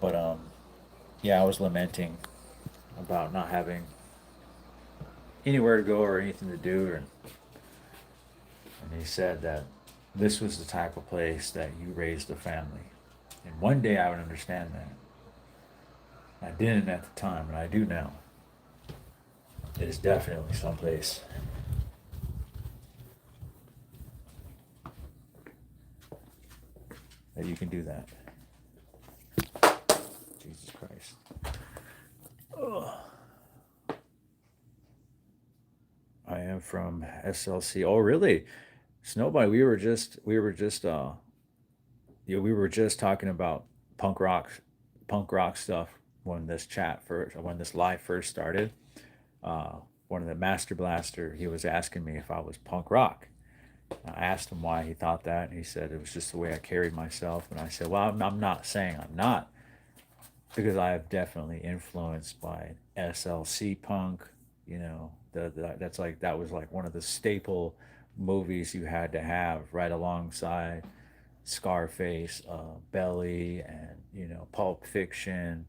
But yeah, I was lamenting about not having anywhere to go or anything to do, and he said that this was the type of place that you raised a family, and one day I would understand that. I didn't at the time, and I do now. It is definitely someplace that you can do that. Jesus Christ. Ugh. I am from SLC. Oh, really? Snowbody, we were just talking about punk rock punk rock stuff when this live first started. Uh, One of the Master Blaster, he was asking me if I was punk rock. I asked him why he thought that, and he said it was just the way I carried myself. And I said, well, I'm not saying I'm not, because I have definitely influenced by SLC punk. That was like one of the staple movies you had to have right alongside Scarface, Belly, and Pulp Fiction,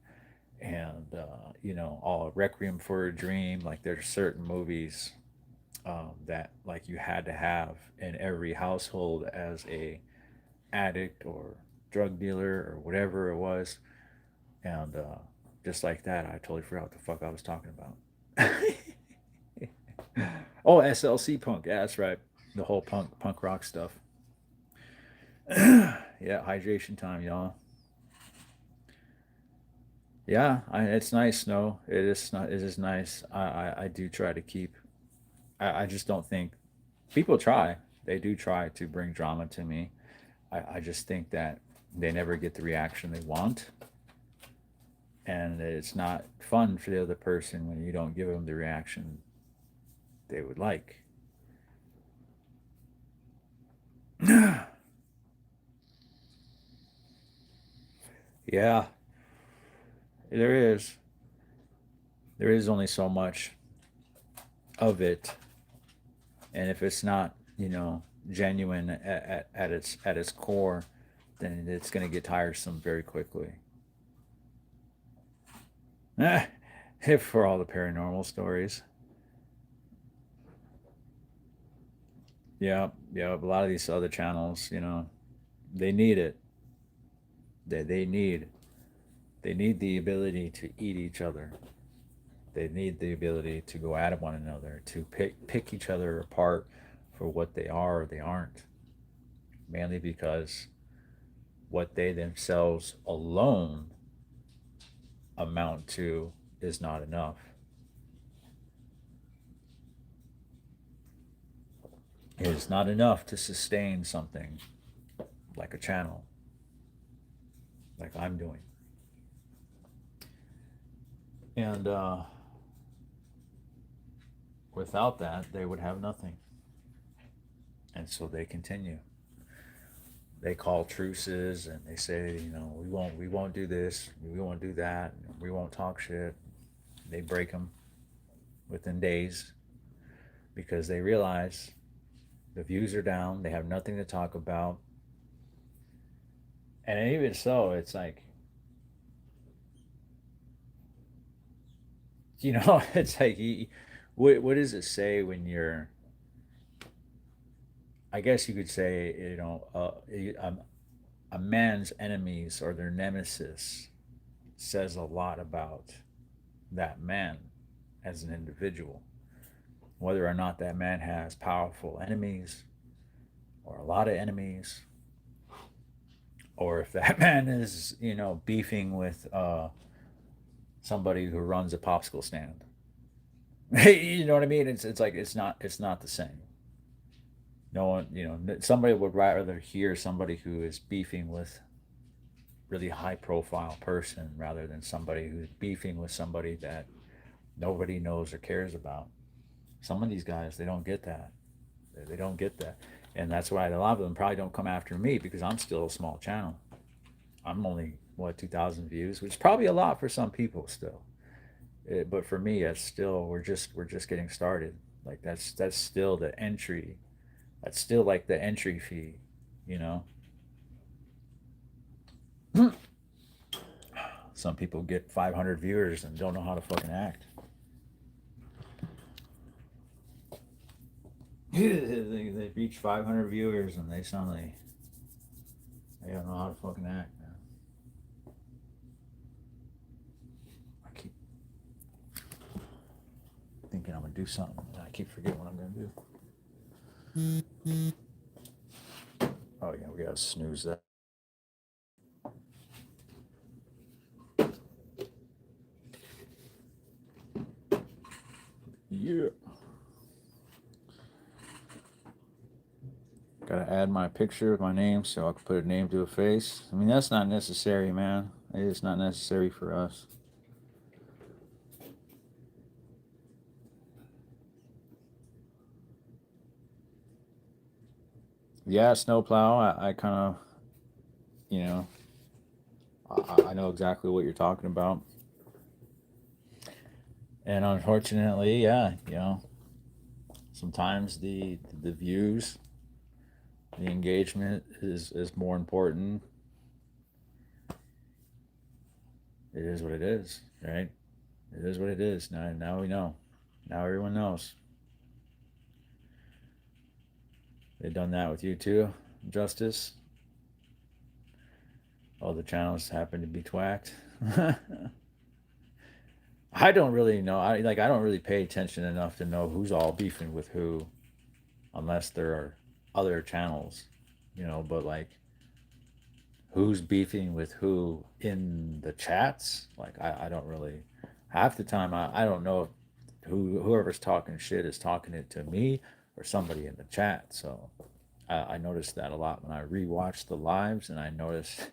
and all Requiem for a Dream. Like, there's certain movies that like you had to have in every household as a addict or drug dealer or whatever it was. And just like that, I totally forgot what the fuck I was talking about. Oh, SLC punk. Yeah, that's right. The whole punk rock stuff. Yeah, hydration time, y'all. Yeah, it's nice. No, it is not. It is nice. I do try to keep. I just don't think people try. They do try to bring drama to me. I just think that they never get the reaction they want, and it's not fun for the other person when you don't give them the reaction they would like. Yeah, there is. There is only so much of it, and if it's not, genuine at its core, then it's going to get tiresome very quickly. For all the paranormal stories. Yeah, yeah. A lot of these other channels, they need it. They they need the ability to eat each other. They need the ability to go at one another, to pick each other apart for what they are or they aren't. Mainly because what they themselves alone amount to is not enough. It is not enough to sustain something like a channel, like I'm doing. And without that, they would have nothing. And so they continue. They call truces and they say, we won't do this, we won't do that, we won't talk shit. They break them within days because they realize the views are down, they have nothing to talk about. And even so, it's like, it's like, what does it say when you're, I guess you could say, a man's enemies or their nemesis says a lot about that man as an individual. Whether or not that man has powerful enemies or a lot of enemies, or if that man is, beefing with somebody who runs a popsicle stand. You know what I mean? It's like it's not the same. No one, somebody would rather hear somebody who is beefing with really high profile person rather than somebody who's beefing with somebody that nobody knows or cares about. Some of these guys, they don't get that. They don't get that. And that's why a lot of them probably don't come after me because I'm still a small channel. I'm only, 2,000 views, which is probably a lot for some people still. But for me, it's still, we're just getting started. Like that's still the entry. That's still like the entry fee, you know. Some people get 500 viewers and don't know how to fucking act. They reach 500 viewers and they suddenly they don't know how to fucking act, man. I keep thinking I'm gonna do something, and I keep forgetting what I'm gonna do. Oh yeah, we gotta snooze that. Yeah. Gotta add my picture with my name so I can put a name to a face. I mean, that's not necessary, man. It's not necessary for us. Yeah, snowplow. I kind of, you know, I know exactly what you're talking about. And unfortunately, yeah, sometimes the views, the engagement is more important. It is what it is, right? It is what it is. Now we know. Now everyone knows. They've done that with you too, Justice. All the channels happen to be twacked. I don't really know. I don't really pay attention enough to know who's all beefing with who, unless there are other channels, But like, who's beefing with who in the chats? Like, I don't really. Half the time, I don't know if whoever's talking shit is talking it to me or somebody in the chat. So I noticed that a lot when I rewatched the lives, and I noticed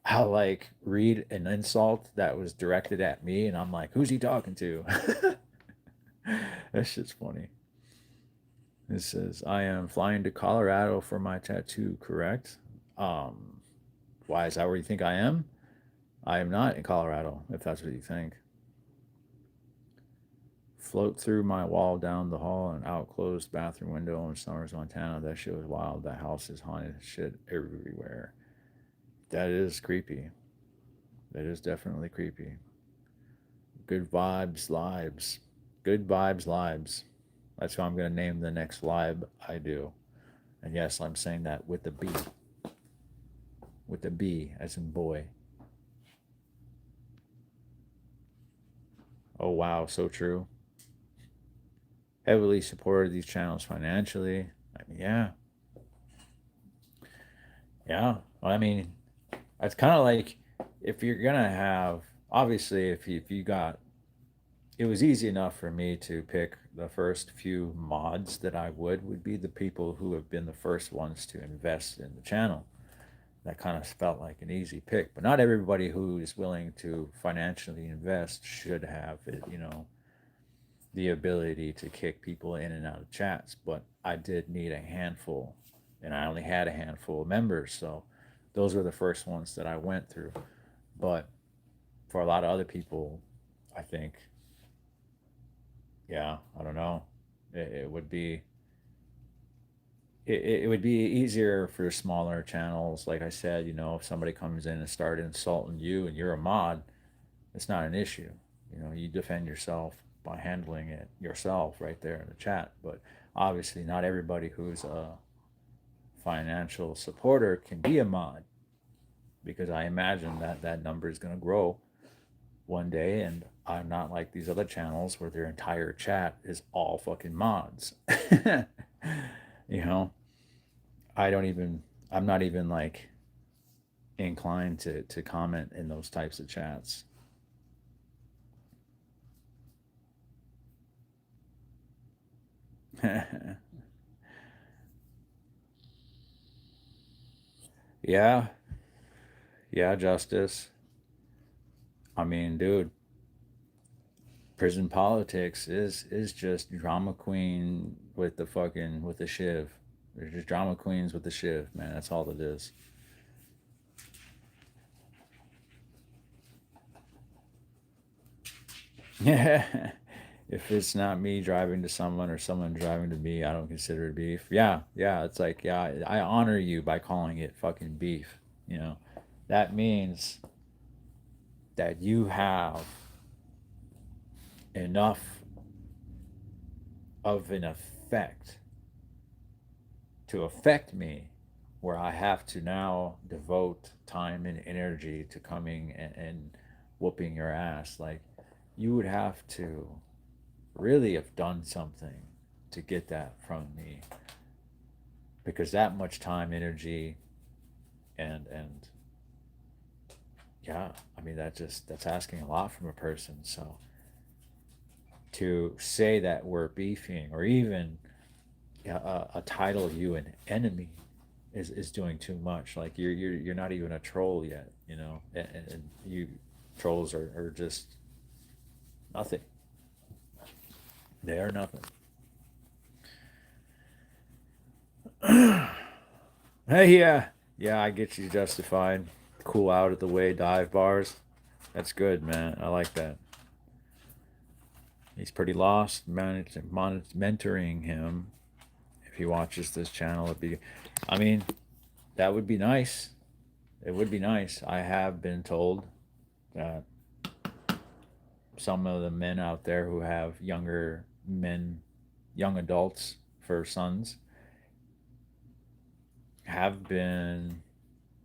I'll like read an insult that was directed at me, and I'm like, who's he talking to? That shit's funny. It says, I am flying to Colorado for my tattoo, correct? Um, why is that where you think I am? I am not in Colorado, if that's what you think. Float through my wall down the hall and out closed bathroom window in Summers, Montana. That shit was wild. That house is haunted shit everywhere. That is creepy. That is definitely creepy. Good vibes, lives. Good vibes, lives. That's how I'm going to name the next live I do. And yes, I'm saying that with the B. With the B, as in boy. Oh, wow, so true. Heavily supported these channels financially. I mean, yeah. Yeah. Well, I mean, it's kind of like if you're going to have, obviously, if you got, it was easy enough for me to pick the first few mods that I would be the people who have been the first ones to invest in the channel. That kind of felt like an easy pick. But not everybody who is willing to financially invest should have it, the ability to kick people in and out of chats. But I did need a handful, and I only had a handful of members. So those were the first ones that I went through. But for a lot of other people, I think, yeah, I don't know. It would be it would be easier for smaller channels. Like I said, if somebody comes in and started insulting you and you're a mod, it's not an issue. You defend yourself by handling it yourself right there in the chat. But obviously, not everybody who's a financial supporter can be a mod, because I imagine that that number is going to grow one day. And I'm not like these other channels where their entire chat is all fucking mods. you know, I don't even, I'm not even like inclined to comment in those types of chats. Yeah, yeah, Justice. I mean, dude, prison politics is just drama queen with the fucking with the shiv. They're just drama queens with the shiv, man. That's all it is. Yeah. If it's not me driving to someone or someone driving to me, I don't consider it beef. Yeah, yeah. It's like, yeah, I honor you by calling it fucking beef. You know, that means that you have enough of an effect to affect me where I have to now devote time and energy to coming and whooping your ass. Like, you would have to really have done something to get that from me, because that much time, energy, and yeah, I mean, that's asking a lot from a person. So to say that we're beefing, or even a title you an enemy, is doing too much. Like, you're not even a troll yet, and you trolls are just nothing. They are nothing. Hey, yeah, yeah, I get you justified. Cool out of the way dive bars. That's good, man. I like that. He's pretty lost. Mentoring him, if he watches this channel, would be, I mean, that would be nice. It would be nice. I have been told that some of the men out there who have younger men, young adults for sons, have been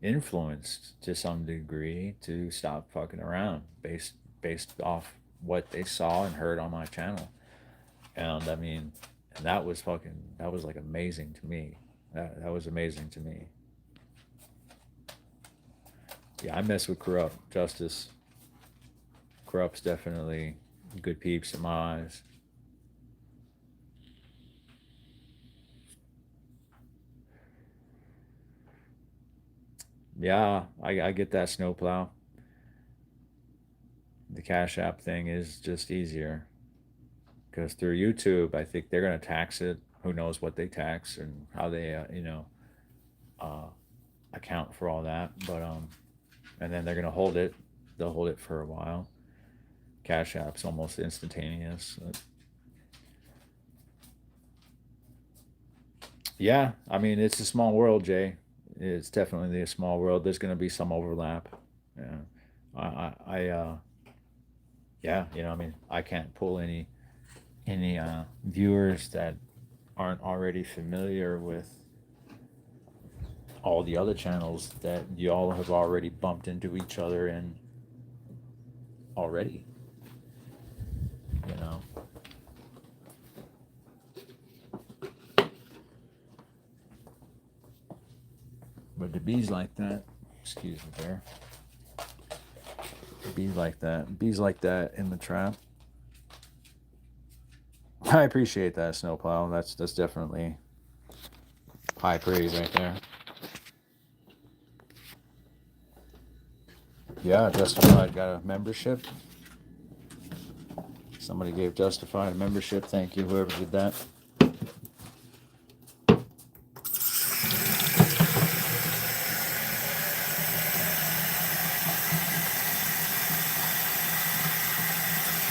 influenced to some degree to stop fucking around based off what they saw and heard on my channel. And I mean, and that was like amazing to me. That was amazing to me. Yeah, I mess with Corrupt Justice. Corrupt's definitely good peeps in my eyes. Yeah, I get that, Snowplow. The Cash App thing is just easier because through YouTube, I think they're gonna tax it. Who knows what they tax and how they, uh, account for all that. But and then they're gonna hold it. They'll hold it for a while. Cash App's almost instantaneous. Yeah, I mean it's a small world, Jay. It's definitely a small world. There's gonna be some overlap. Yeah, I yeah, I mean, I can't pull any viewers that aren't already familiar with all the other channels that y'all have already bumped into each other in already. You know, but the bees like that. Excuse me, there. Bees like that. Bees like that in the trap. I appreciate that, Snowplow. That's definitely high praise right there. Yeah, Justified got a membership. Somebody gave Justified a membership. Thank you, whoever did that.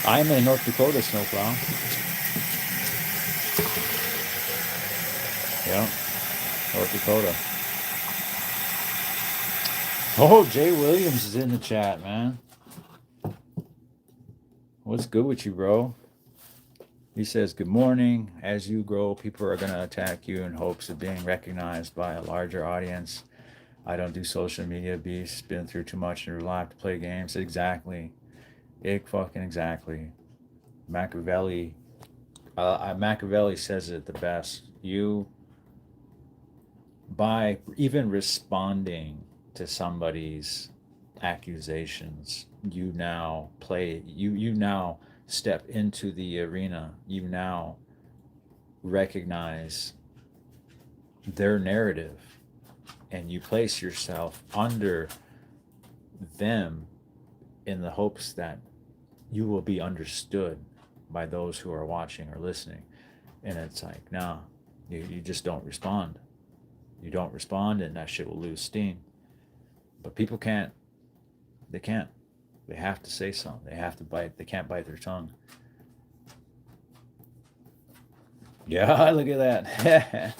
I am in North Dakota, Snowplow. Yeah, North Dakota. Oh, Jay Williams is in the chat, man. What's good with you, bro? He says, good morning. As you grow, people are going to attack you in hopes of being recognized by a larger audience. I don't do social media beasts. Been through too much in real life to play games. Exactly. Fucking exactly. Machiavelli. Machiavelli says it the best. You, by even responding to somebody's accusations, you now step into the arena. You now recognize their narrative and you place yourself under them in the hopes that you will be understood by those who are watching or listening. And it's like, no, you just don't respond. You don't respond and that shit will lose steam. But people can't. They can't. They have to say something. They have to bite. They can't bite their tongue. Yeah, look at that.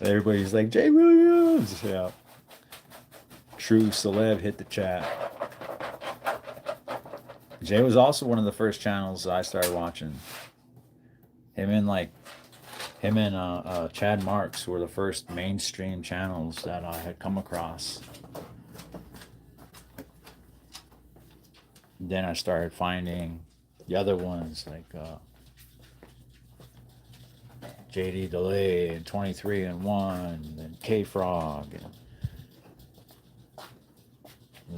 Everybody's like, Jay Williams. Yeah. True celeb hit the chat. Jay was also one of the first channels I started watching. Him and Chad Marks were the first mainstream channels that I had come across. Then I started finding the other ones like JD Delay and 23 and 1 and K Frog and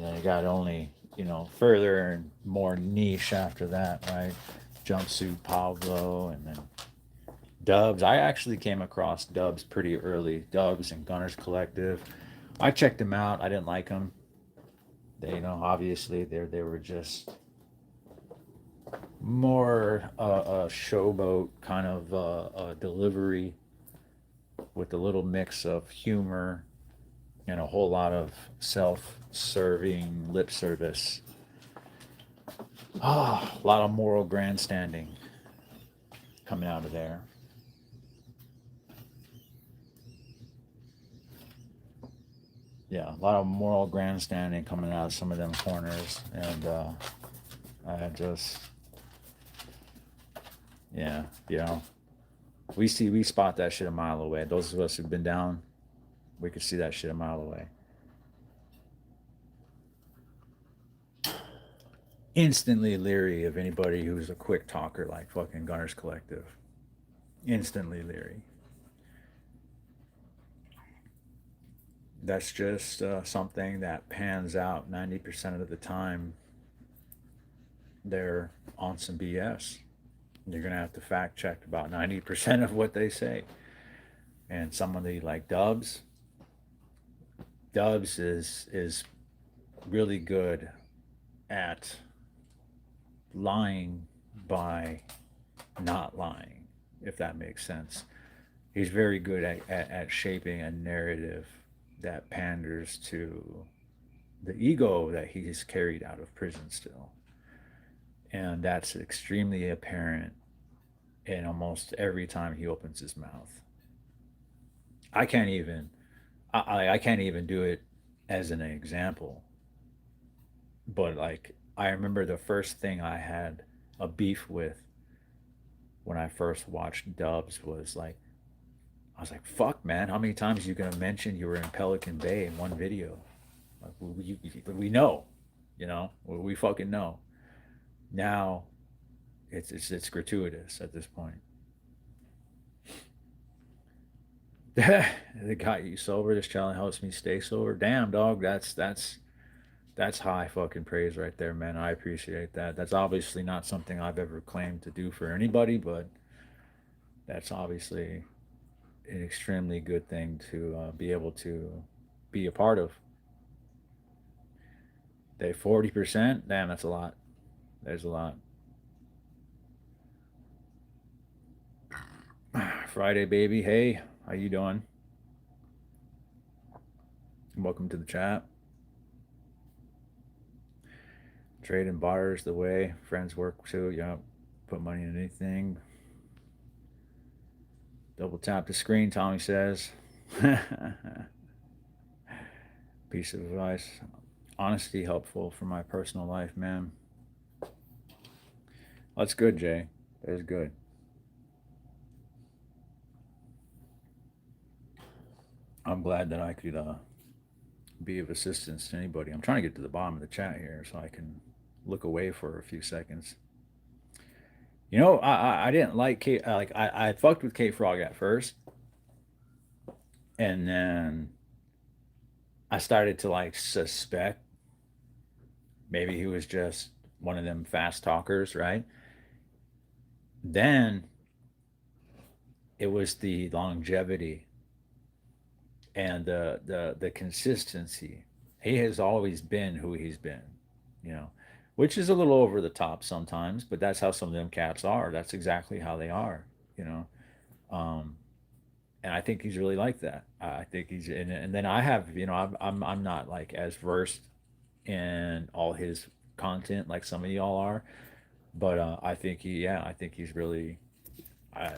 then it got only further and more niche after that, right? Jumpsuit Pablo and then Dubs. I actually came across Dubs pretty early. Dubs and Gunners Collective. I checked them out. I didn't like them. They, obviously they were just more a showboat kind of delivery with a little mix of humor and a whole lot of self-serving lip service. A lot of moral grandstanding coming out of there. Yeah, a lot of moral grandstanding coming out of some of them corners, and I just, yeah, we spot that shit a mile away. Those of us who've been down, we could see that shit a mile away. Instantly leery of anybody who's a quick talker like fucking Gunners Collective. Instantly leery. That's just something that pans out 90% of the time. They're on some BS. You're going to have to fact check about 90% of what they say. And somebody like Dubs is really good at lying by not lying, if that makes sense. He's very good at shaping a narrative that panders to the ego that he's carried out of prison still. And that's extremely apparent in almost every time he opens his mouth. I can't even I can't even do it as an example, but like I remember the first thing I had a beef with when I first watched Dubs was like I was like, "Fuck, man! How many times are you gonna mention you were in Pelican Bay in one video? Like, we know, we fucking know." Now it's gratuitous at this point. They got you sober. This challenge helps me stay sober. Damn, dog, that's high fucking praise right there, man. I appreciate that. That's obviously not something I've ever claimed to do for anybody, but that's obviously an extremely good thing to be able to be a part of. They 40%. Damn, that's a lot. There's a lot. Friday, baby. Hey, how you doing? Welcome to the chat. Trade and barter's the way. Friends work too. Yeah. Put money in anything. Double tap the screen, Tommy says. Piece of advice. Honesty helpful for my personal life, man. That's good, Jay. That is good. I'm glad that I could be of assistance to anybody. I'm trying to get to the bottom of the chat here so I can look away for a few seconds. I didn't like Kate. I fucked with Kate Frog at first, and then I started to like suspect maybe he was just one of them fast talkers, right? Then it was the longevity and the consistency. He has always been who he's been, you know, which is a little over the top sometimes, but that's how some of them cats are. That's exactly how they are, you know. Um, and I think he's really like that. I think and then I have, I'm not like as versed in all his content like some of y'all are, but I think he's really,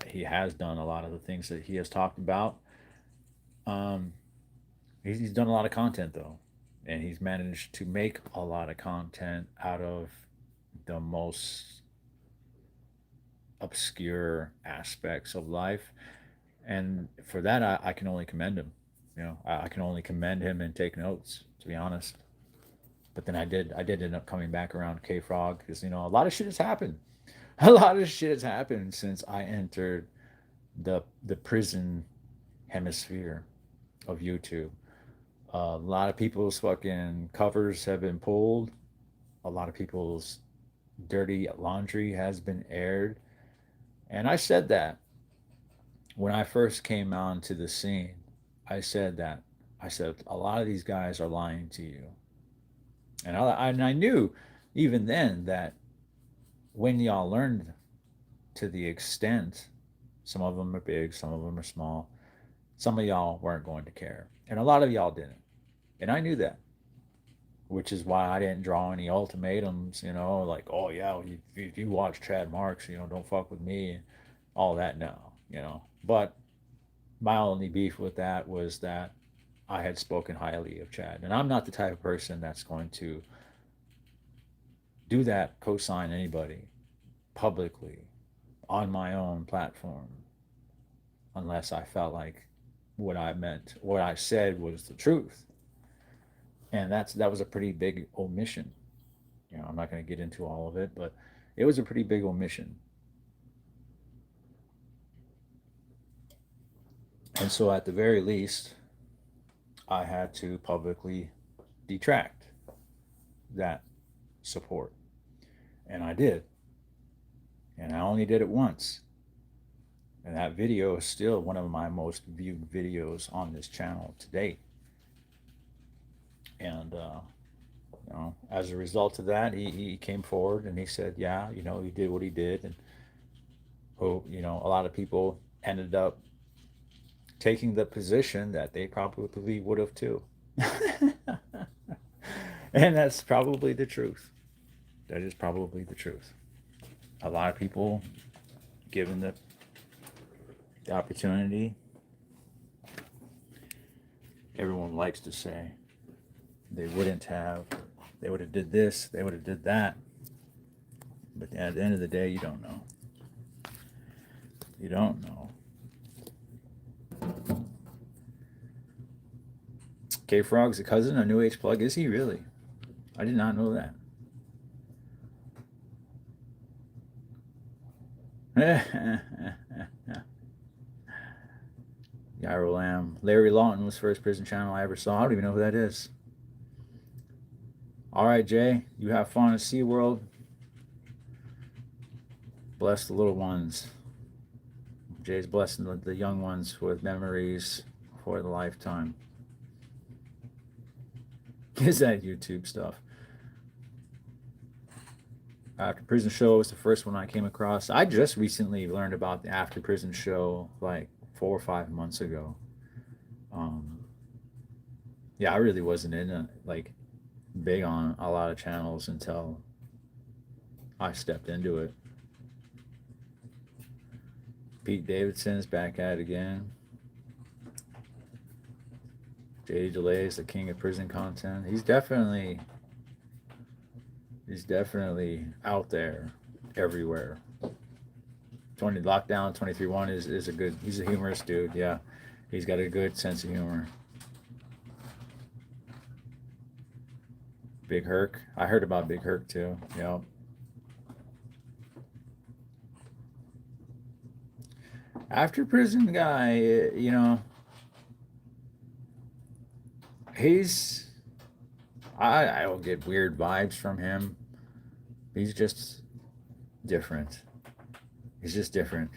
he has done a lot of the things that he has talked about. Um, he's done a lot of content though, and he's managed to make a lot of content out of the most obscure aspects of life, and for that I can only commend him. I can only commend him and take notes, to be honest. But then I did end up coming back around K Frog because a lot of shit has happened. A lot of shit has happened since I entered the prison hemisphere of YouTube. A lot of people's fucking covers have been pulled. A lot of people's dirty laundry has been aired. And I said that when I first came onto the scene. I said that. I said, a lot of these guys are lying to you. And I knew even then that when y'all learned to the extent, some of them are big, some of them are small, some of y'all weren't going to care. And a lot of y'all didn't. And I knew that, which is why I didn't draw any ultimatums, like, oh yeah, well, you watch Chad Marks, don't fuck with me, and all that. No. But my only beef with that was that I had spoken highly of Chad, and I'm not the type of person that's going to do that, co-sign anybody publicly on my own platform, unless I felt like what I said was the truth, and that was a pretty big omission. You know, I'm not going to get into all of it, but it was a pretty big omission. And so, at the very least, I had to publicly detract that support. And I did. And I only did it once. And that video is still one of my most viewed videos on this channel to date. And, you know, as a result of that, he came forward and he said, yeah, you know, he did what he did. And, oh, you know, a lot of people ended up taking the position that they probably would have too. And that's probably the truth. That is probably the truth. A lot of people, given the opportunity, everyone likes to say they would have did this, they would have did that. But at the end of the day, you don't know. You don't know. K Frog's a cousin of New Age Plug. Is he really? I did not know that. Gyro Lamb. Larry Lawton was the first prison channel I ever saw. I don't even know who that is. All right, Jay. You have fun at SeaWorld. Bless the little ones. Jay's blessing the young ones with memories for the lifetime. Is that YouTube stuff? After Prison Show was the first one I came across. I just recently learned about the After Prison Show like 4 or 5 months ago. Yeah, I really wasn't in it, like big on a lot of channels until I stepped into it. Pete Davidson's back at it again. JD DeLay is the king of prison content. He's definitely out there everywhere. Lockdown 23-1 is a good, he's a humorous dude. Yeah, he's got a good sense of humor. Big Herc. I heard about Big Herc too. Yep. After Prison guy, you know, he's, I don't get weird vibes from him. He's just different. He's just different.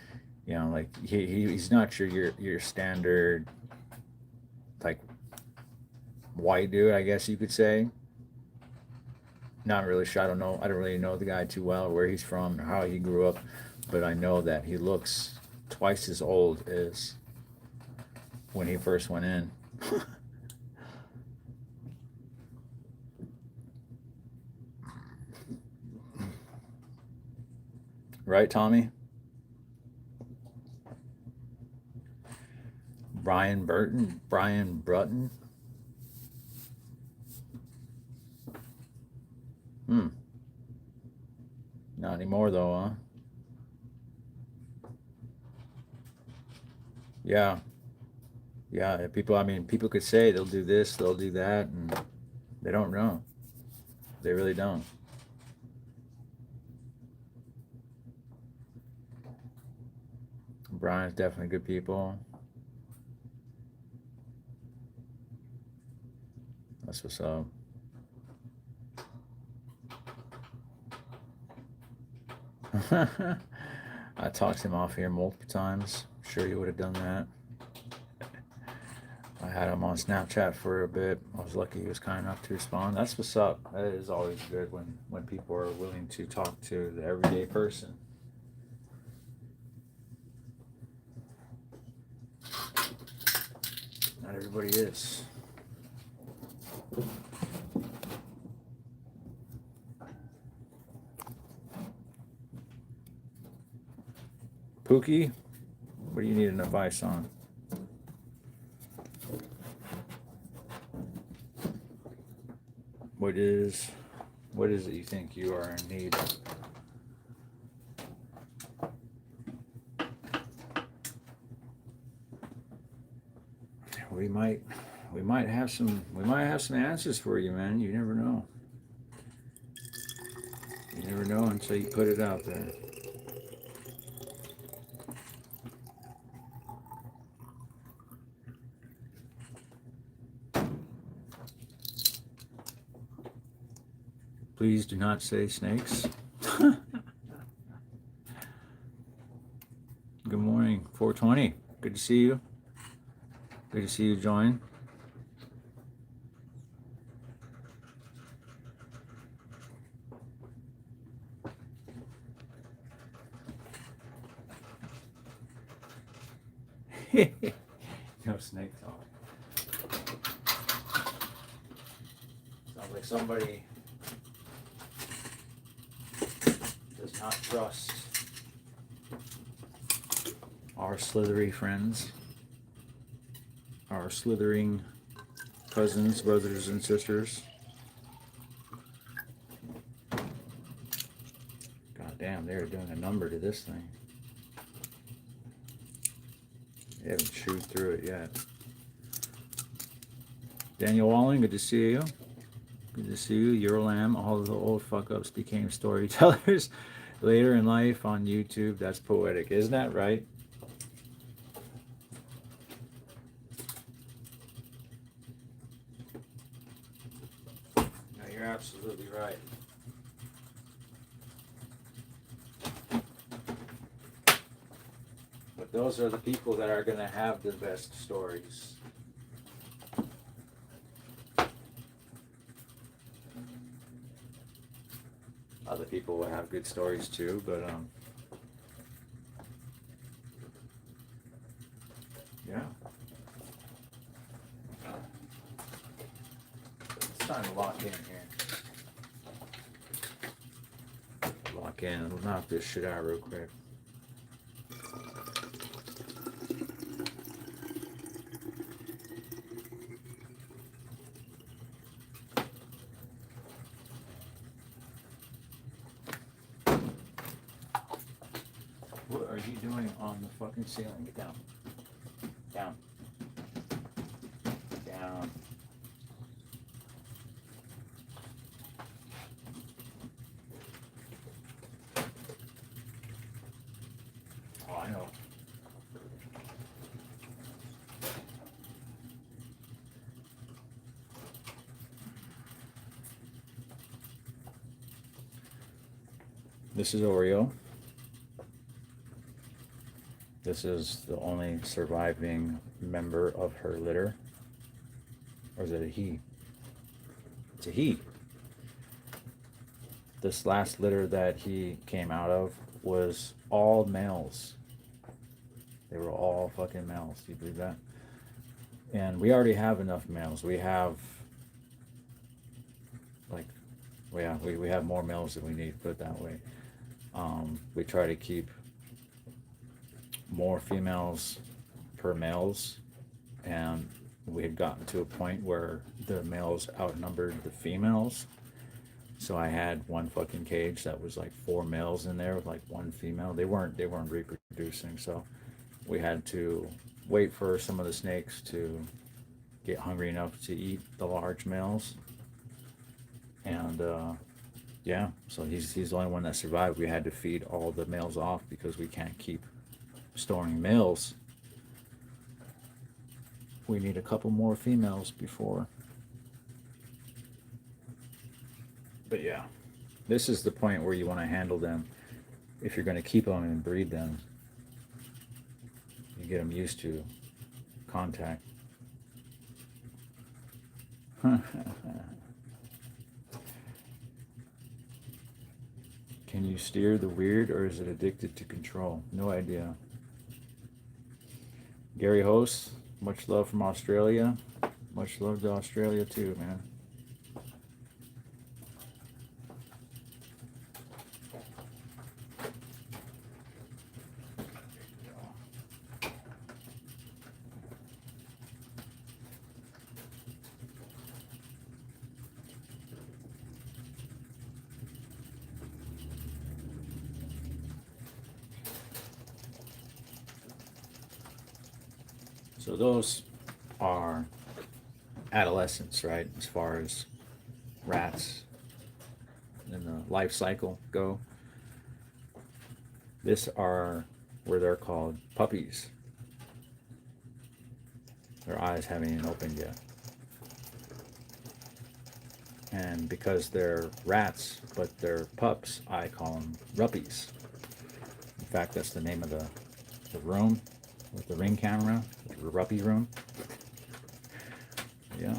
You know, like he's not your standard like white dude, I guess you could say. Not really sure. I don't know. I don't really know the guy too well, where he's from, or how he grew up, but I know that he looks twice as old as when he first went in. Right, Tommy? Brian Brutton. Not anymore though, huh? Yeah. Yeah, people, I mean, people could say they'll do this, they'll do that, and they don't know. They really don't. Brian's definitely good people. That's what's up. I talked to him off here multiple times. I'm sure you would have done that. I had him on Snapchat for a bit. I was lucky he was kind enough to respond. That's what's up. That is always good when people are willing to talk to the everyday person. Not everybody is. Pookie, what do you need an advice on? What is it you think you are in need of? We might have some answers for you, man. You never know. You never know until you put it out there. Please do not say snakes. Good morning, 420. Good to see you. Good to see you join. No snake talk. Sounds like somebody does not trust our slithery friends, our slithering cousins, brothers, and sisters. God damn, they're doing a number to this thing. They haven't chewed through it yet. Daniel Walling, good to see you. Good to see you. Eurolam, all the old fuck ups became storytellers later in life on YouTube. That's poetic, isn't that right? No, you're absolutely right. But those are the people that are going to have the best stories. Other people will have good stories too, but yeah. It's time to lock in here. Lock in. We'll knock this shit out real quick. What are you doing on the fucking ceiling? Get down. Down. Down. Oh, I know. This is Oreo. This is the only surviving member of her litter. Or is it a he? It's a he. This last litter that he came out of was all males. They were all fucking males. Do you believe that? And we already have enough males. We have like, well, yeah, we have more males than we need, put it that way. We try to keep more females per males, and we had gotten to a point where the males outnumbered the females. So I had one fucking cage that was like 4 males in there with like 1 female. They weren't reproducing, so we had to wait for some of the snakes to get hungry enough to eat the large males. And yeah, so he's the only one that survived. We had to feed all the males off because we can't keep storing males. We need a couple more females before. But yeah, this is the point where you want to handle them. If you're going to keep them and breed them, you get them used to contact. Can you steer the weird, or is it addicted to control? No idea. Gary Host, much love from Australia. Much love to Australia too, man. So those are adolescents, right? As far as rats in the life cycle go. This are where they're called puppies. Their eyes haven't even opened yet. And because they're rats, but they're pups, I call them ruppies. In fact, that's the name of the room with the ring camera, the ruppy room. Yeah.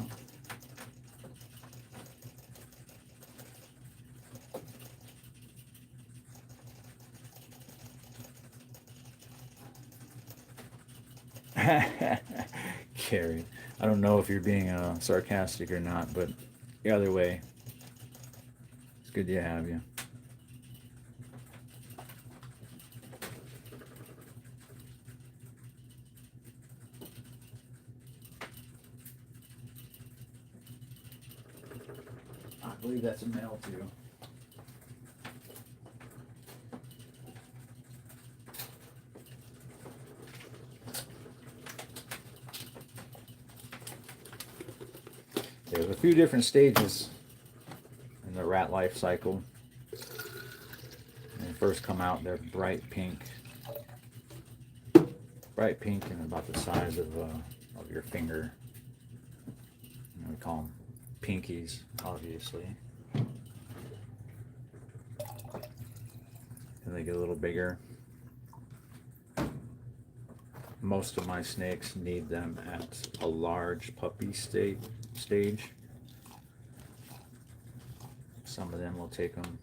Carrie, I don't know if you're being sarcastic or not, but either way, it's good to have you. I believe that's a male too. There's a few different stages in the rat life cycle. When they first come out, they're bright pink and about the size of your finger. We call them pinkies, obviously. And they get a little bigger. Most of my snakes need them at a large puppy stage. Some of them will take them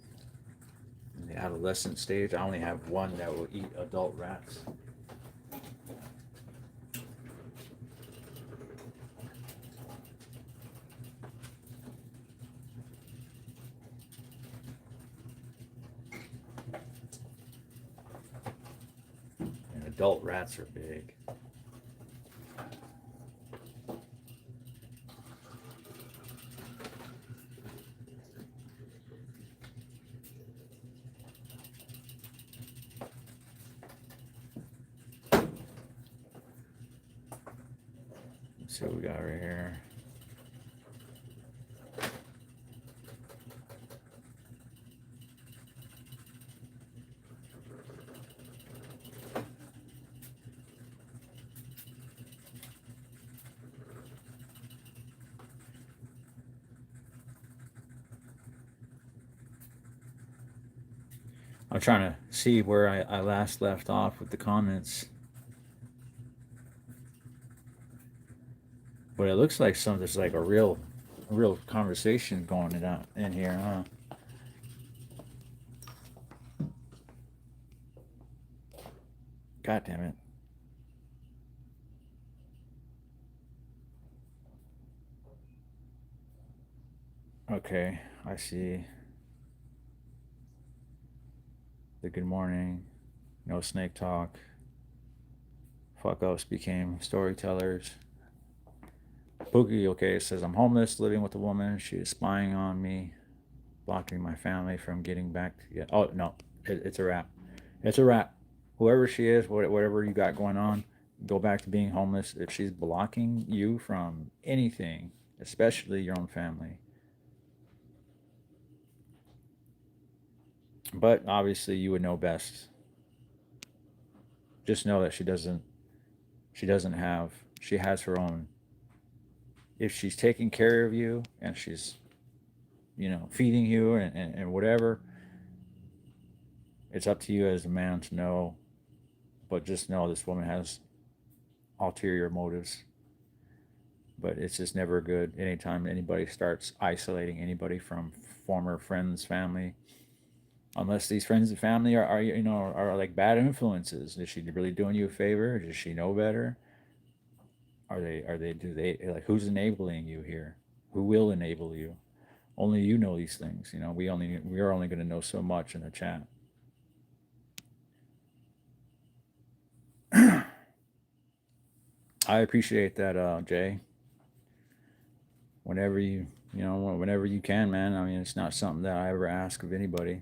in the adolescent stage. I only have one that will eat adult rats. And adult rats are big. Let's see what we got right here. I'm trying to see where I last left off with the comments. But it looks like there's like a real conversation going in here, huh? God damn it. Okay, I see. The good morning, no snake talk. Fuck ups became storytellers. Boogie, okay, says I'm homeless, living with a woman. She is spying on me, blocking my family from getting back together. Oh no, it's a wrap. It's a wrap. Whoever she is, whatever you got going on, go back to being homeless. If she's blocking you from anything, especially your own family. But obviously, you would know best. Just know that she doesn't have. She has her own. If she's taking care of you and she's, feeding you and whatever, it's up to you as a man to know. But just know this woman has ulterior motives. But it's just never good anytime anybody starts isolating anybody from former friends, family. Unless these friends and family are like bad influences. Is she really doing you a favor? Does she know better? Do they like, who's enabling you here? Who will enable you? Only you know these things. We are only going to know so much in the chat. I appreciate that, Jay. Whenever whenever you can, man. I mean, it's not something that I ever ask of anybody.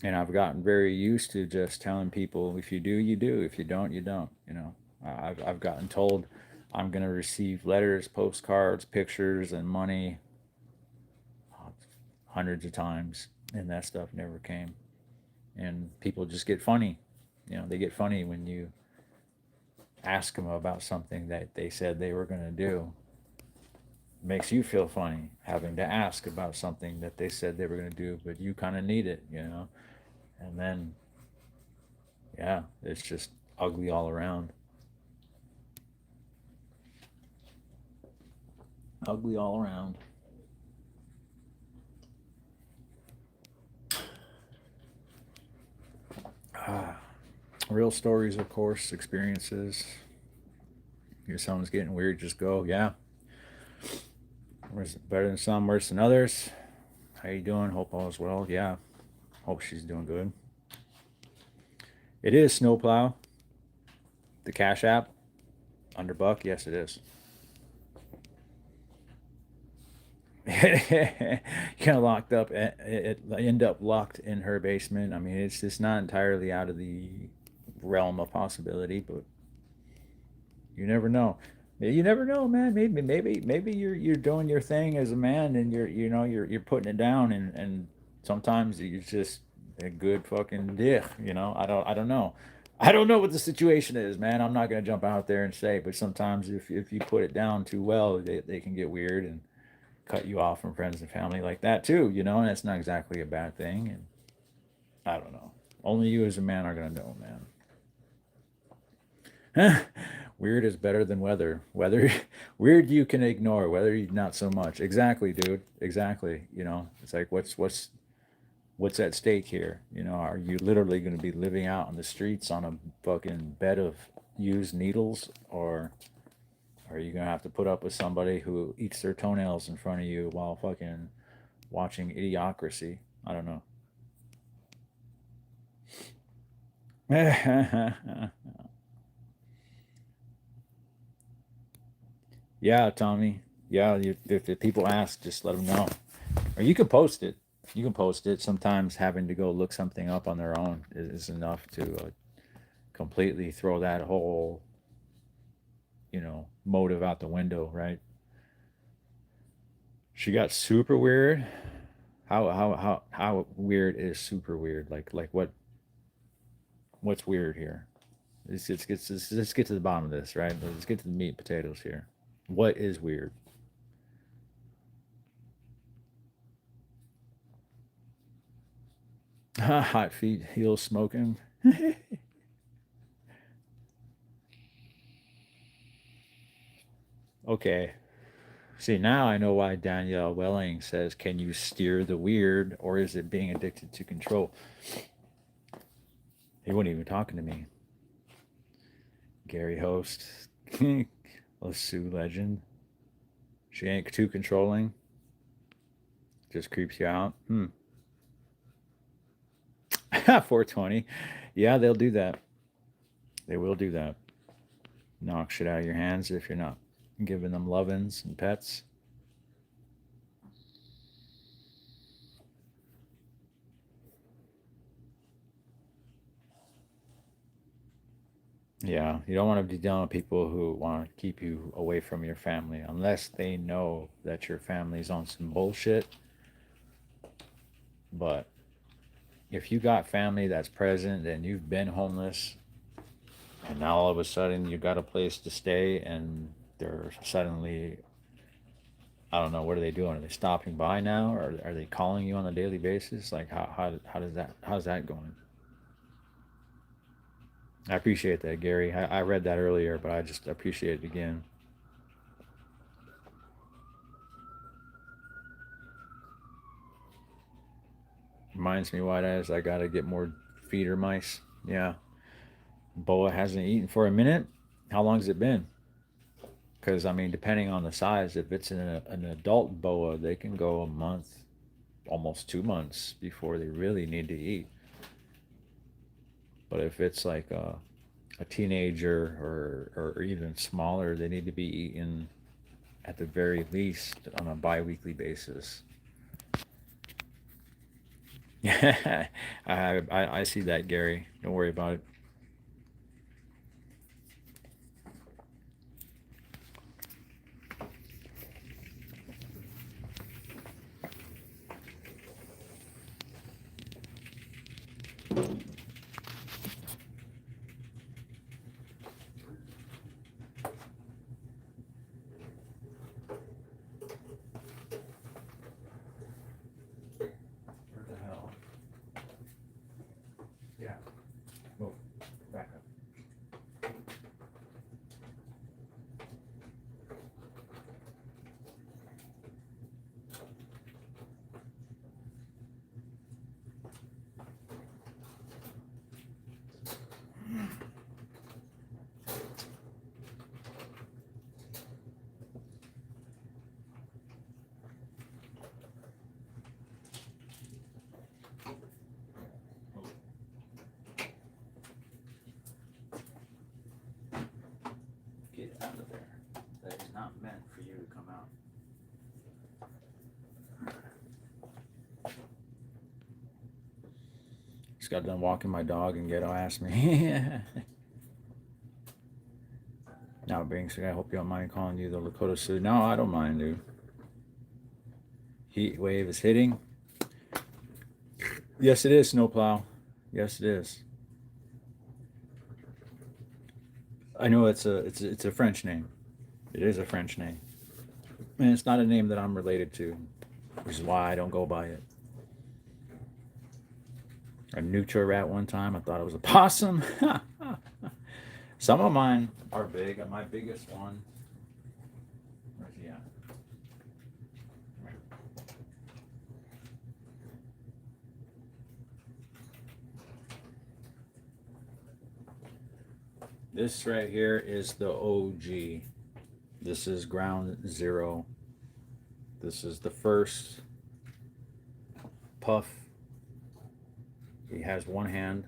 And I've gotten very used to just telling people, if you do, you do. If you don't, you don't. I've gotten told I'm going to receive letters, postcards, pictures, and money hundreds of times, and that stuff never came. And people just get funny. They get funny when you ask them about something that they said they were going to do. It makes you feel funny having to ask about something that they said they were going to do, but you kind of need it. And then, yeah, it's just ugly all around. Ugly all around. Real stories, of course, experiences. Hear someone's getting weird, just go, yeah. Better than some, worse than others. How you doing? Hope all is well. Yeah. Hope she's doing good. It is Snowplow. The Cash App. Under buck. Yes, it is. Kind of locked up. It end up locked in her basement. I mean, it's just not entirely out of the realm of possibility, but you never know. You never know, man. Maybe you're doing your thing as a man, and you're putting it down, and sometimes it's just a good fucking dick. I don't know. I don't know what the situation is, man. I'm not gonna jump out there and say, but sometimes if you put it down too well, they can get weird and cut you off from friends and family like that too. And it's not exactly a bad thing. And I don't know. Only you as a man are gonna know, man. Weird is better than weather. Weather, weird you can ignore. Weather, not so much. Exactly, dude. Exactly. It's like what's at stake here? Are you literally going to be living out on the streets on a fucking bed of used needles, or are you going to have to put up with somebody who eats their toenails in front of you while fucking watching Idiocracy? I don't know. Yeah, Tommy. Yeah, if people ask, just let them know. Or you can post it. You can post it. Sometimes having to go look something up on their own is enough to completely throw that whole, motive out the window, right? She got super weird. How weird is super weird? Like what's weird here? Let's get to the bottom of this, right? Let's get to the meat and potatoes here. What is weird? Hot feet, heels smoking. Okay. See, now I know why Danielle Welling says, "Can you steer the weird, or is it being addicted to control?" He wasn't even talking to me. Gary Host, a Sue legend. She ain't too controlling. Just creeps you out. 420. Yeah, they'll do that. They will do that. Knock shit out of your hands if you're not giving them lovin's and pets. Yeah, you don't want to be dealing with people who want to keep you away from your family unless they know that your family's on some bullshit. But if you got family that's present and you've been homeless and now all of a sudden you got a place to stay and they're suddenly, I don't know, what are they doing? Are they stopping by now, or are they calling you on a daily basis? Like how's that going? I appreciate that, Gary. I read that earlier, but I just appreciate it again. Reminds me why it is I gotta get more feeder mice. Yeah. Boa hasn't eaten for a minute. How long has it been? Because I mean, depending on the size, if it's an adult boa, they can go a month, almost 2 months before they really need to eat. But if it's like a teenager or even smaller, they need to be eaten at the very least on a bi-weekly basis. Yeah, I see that, Gary. Don't worry about it. Just got done walking my dog, and Ghetto asked me. Now, Binks, I hope you don't mind calling you the Lakota Sioux. No, I don't mind, dude. Heat wave is hitting. Yes, it is, Snowplow. Yes, it is. I know it's a French name. It is a French name. And it's not a name that I'm related to, which is why I don't go by it. I nutria rat one time. I thought it was a possum. Some of mine are big. My biggest one. Where's he at? This right here is the OG. This is ground zero. This is the first puff. He has one hand.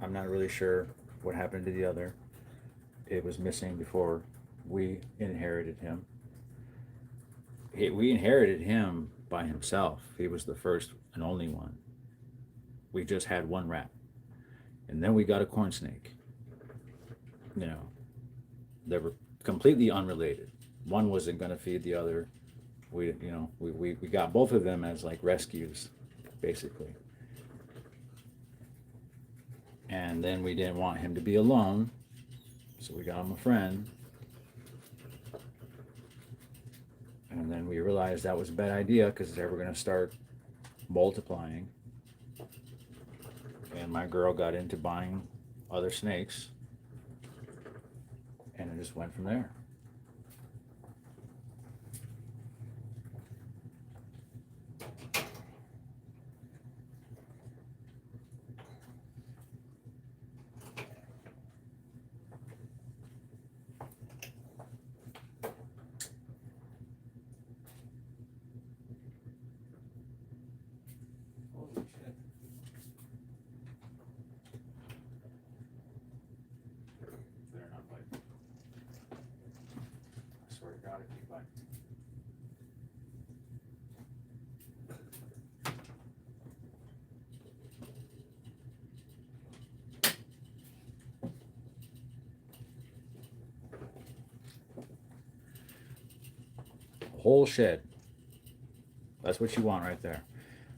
I'm not really sure what happened to the other. It was missing before we inherited him. We inherited him by himself. He was the first and only one. We just had one rat. And then we got a corn snake. You know, they were completely unrelated. One wasn't going to feed the other. We got both of them as like rescues, basically. And then we didn't want him to be alone, so we got him a friend. And then we realized that was a bad idea because they were going to start multiplying. And my girl got into buying other snakes. And it just went from there. Holy shit. Better not bite. I swear to God, if you bite. Whole shed. That's what you want right there.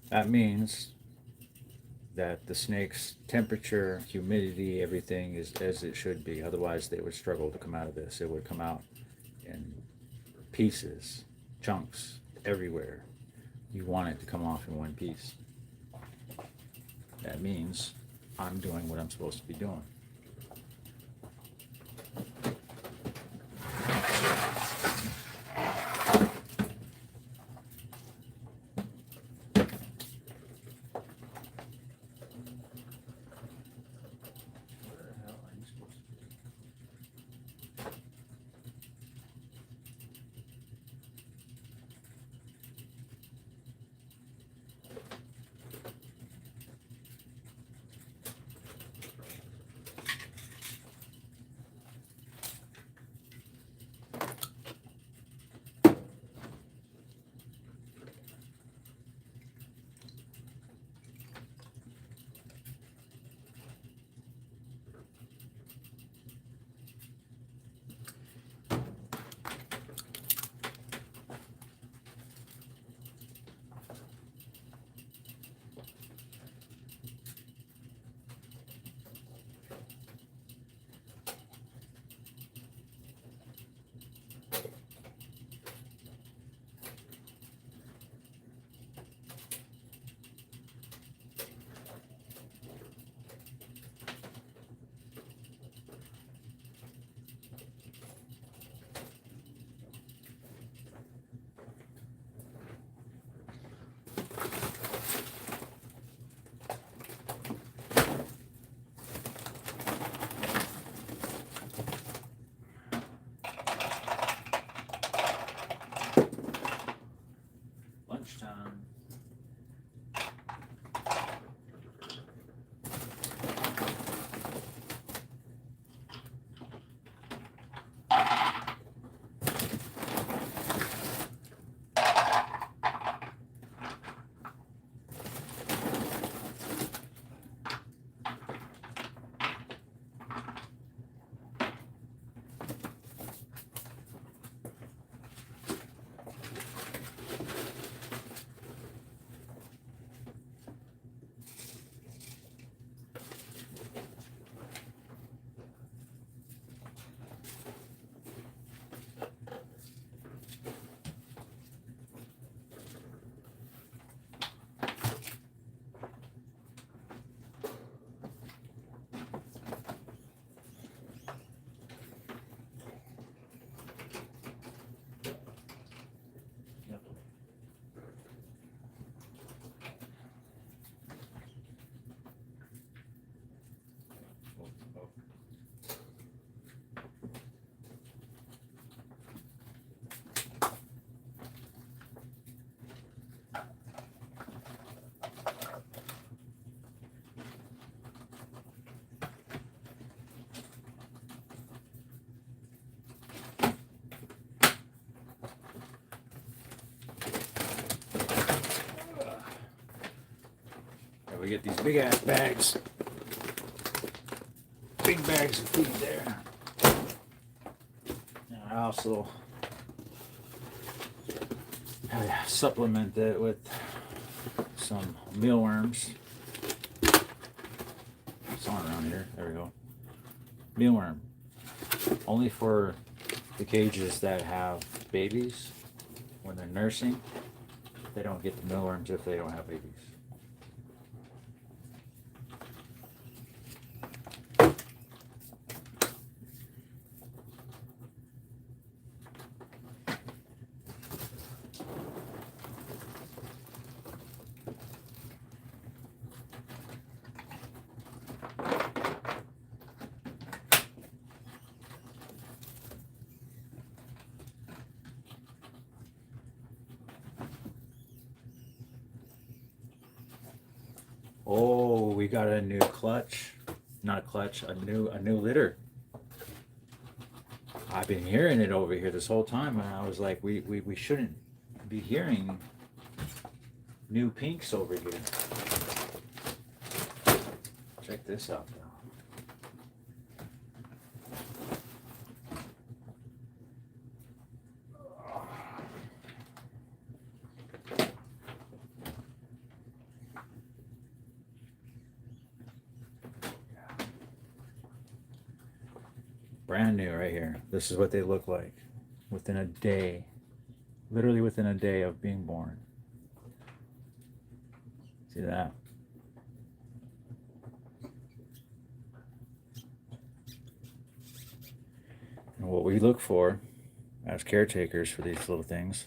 That means that the snake's temperature, humidity, everything is as it should be. Otherwise, they would struggle to come out of this. It would come out in pieces, chunks, everywhere. You want it to come off in one piece. That means I'm doing what I'm supposed to be doing. we get these big ass bags. Big bags of food there. And I also supplement it with some mealworms. It's on around here. There we go. Mealworm. Only for the cages that have babies when they're nursing. They don't get the mealworms if they don't have babies. Oh, we got a new clutch. Not a clutch, a new litter. I've been hearing it over here this whole time, and I was like, we shouldn't be hearing new pinks over here. Check this out, though. Brand new right here. This is what they look like within a day. Literally within a day of being born. See that? And what we look for as caretakers for these little things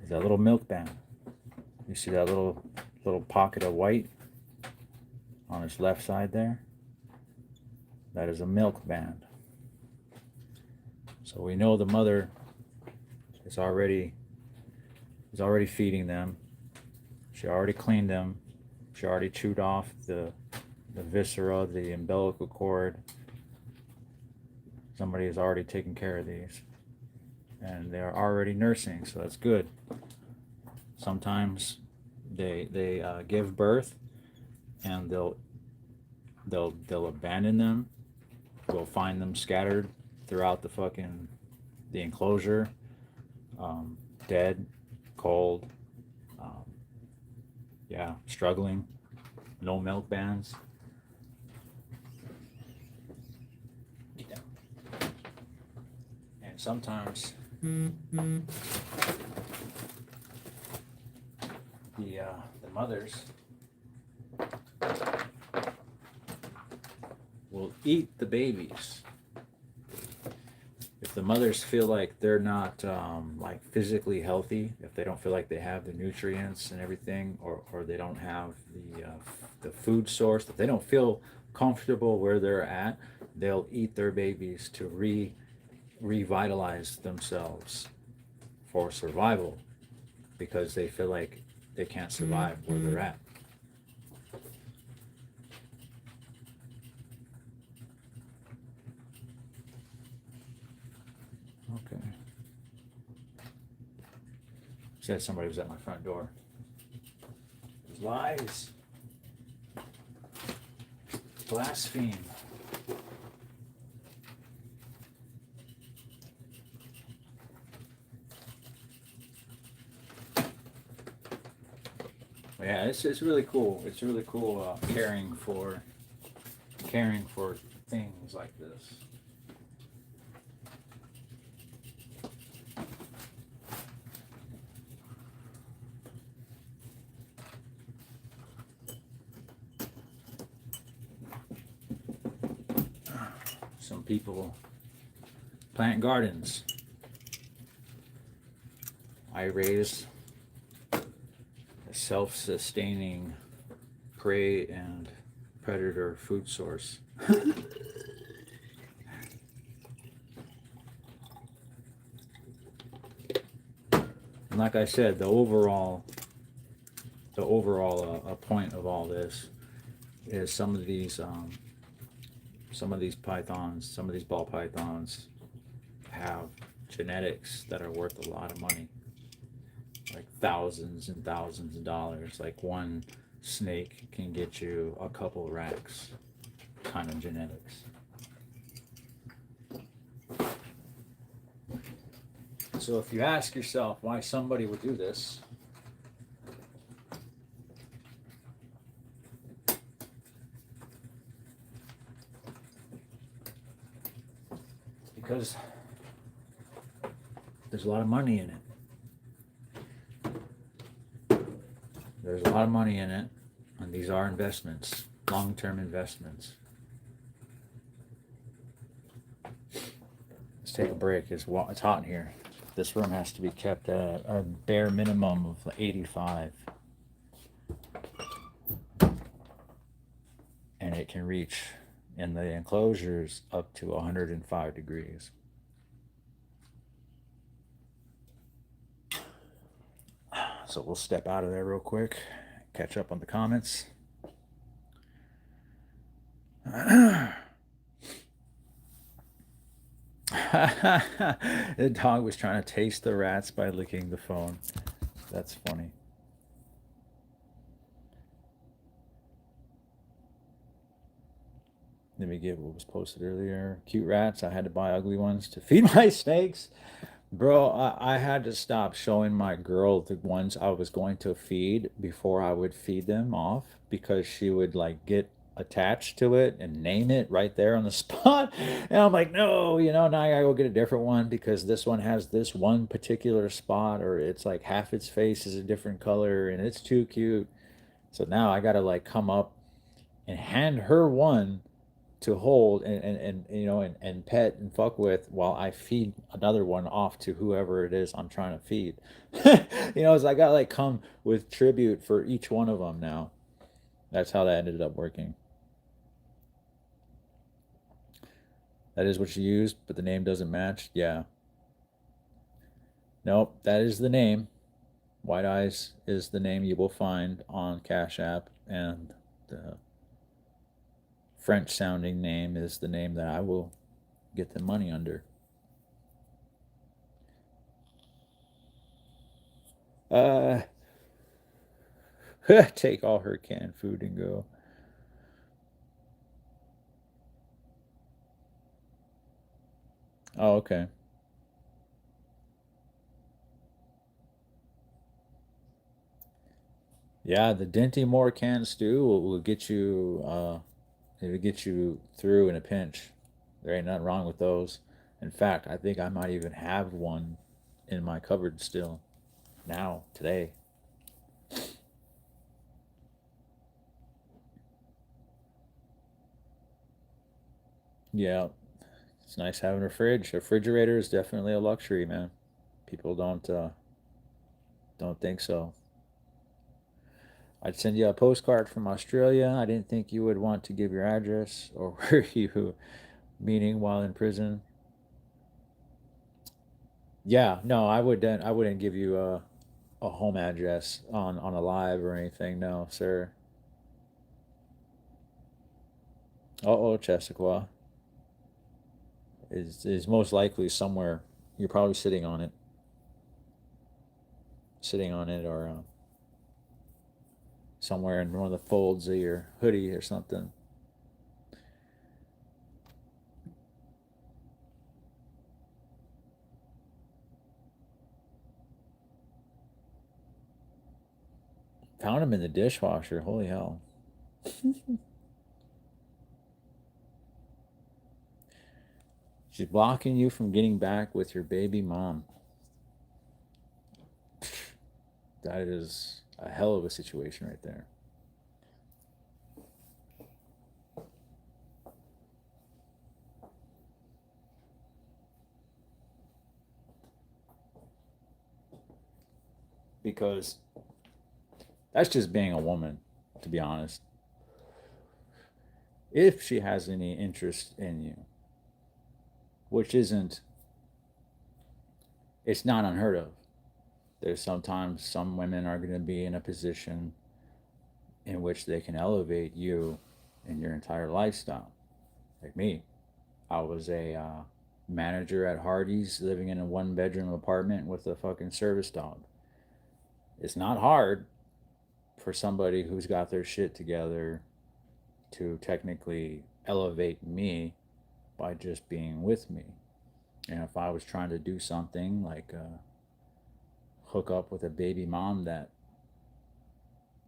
is that little milk band. You see that little pocket of white on its left side there? That is a milk band. So we know the mother is already feeding them. She already cleaned them. She already chewed off the viscera, the umbilical cord. Somebody is already taking care of these. And they're already nursing, so that's good. Sometimes they give birth and they'll abandon them. We'll find them scattered throughout the enclosure, dead, cold, struggling, no milk bands. And sometimes the mothers will eat the babies. If the mothers feel like they're not like physically healthy, if they don't feel like they have the nutrients and everything, or they don't have the food source, if they don't feel comfortable where they're at, they'll eat their babies to revitalize themselves for survival, because they feel like they can't survive where they're at. Okay. Said somebody was at my front door. It was lies. Blaspheme. Yeah, it's really cool. It's really cool caring for things like this. Some people plant gardens. I raise a self-sustaining prey and predator food source. And like I said, the overall point of all this is some of these pythons, some of these ball pythons have genetics that are worth a lot of money, like thousands and thousands of dollars. Like one snake can get you a couple racks kind of genetics. So if you ask yourself why somebody would do this, because there's a lot of money in it. There's a lot of money in it, and these are investments, long-term investments. Let's take a break. It's hot in here. This room has to be kept at a bare minimum of 85. And it can reach in the enclosures up to 105 degrees. So we'll step out of there real quick, catch up on the comments. The dog was trying to taste the rats by licking the phone. That's funny. Let me get what was posted earlier. Cute rats. I had to buy ugly ones to feed my snakes. Bro, I had to stop showing my girl the ones I was going to feed before I would feed them off, because she would like get attached to it and name it right there on the spot. And I'm like, no, now I gotta go get a different one because this one has this one particular spot, or it's like half its face is a different color and it's too cute. So now I gotta like come up and hand her one to hold and pet and fuck with while I feed another one off to whoever it is I'm trying to feed. So I got like come with tribute for each one of them now. That's how that ended up working. That is what you used, but the name doesn't match. Yeah. Nope, that is the name. White Eyes is the name you will find on Cash App, and the French sounding name is the name that I will get the money under. Take all her canned food and go. Oh, okay. Yeah, the Dinty Moore canned stew will get you it'll get you through in a pinch. There ain't nothing wrong with those. In fact, I think I might even have one in my cupboard still now, today. Yeah, it's nice having a fridge. A refrigerator is definitely a luxury, man. People don't think so. I'd send you a postcard from Australia. I didn't think you would want to give your address, or were you meaning while in prison? Yeah, no, I wouldn't give you a home address on a live or anything. No, sir. Oh, Chesapeake is most likely somewhere. You're probably sitting on it, or somewhere in one of the folds of your hoodie or something. Found him in the dishwasher. Holy hell. She's blocking you from getting back with your baby mom. That is a hell of a situation right there. Because that's just being a woman, to be honest. If she has any interest in you, which isn't, it's not unheard of. There's sometimes some women are going to be in a position in which they can elevate you in your entire lifestyle. Like me, I was a manager at Hardee's, living in a one-bedroom apartment with a fucking service dog. It's not hard. for somebody who's got their shit together to technically elevate me by just being with me. And if I was trying to do something like hook up with a baby mom that,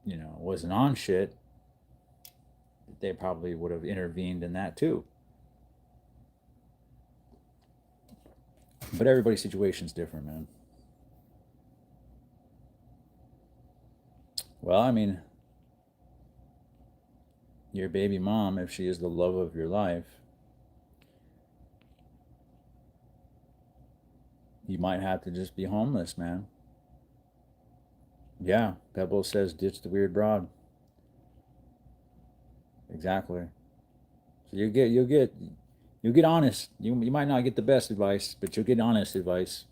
wasn't on shit, they probably would have intervened in that too. But everybody's situation's different, man. Well, I mean, your baby mom, if she is the love of your life, you might have to just be homeless, man. Yeah, Pebble says ditch the weird broad. Exactly. So you'll get honest. You might not get the best advice, but you'll get honest advice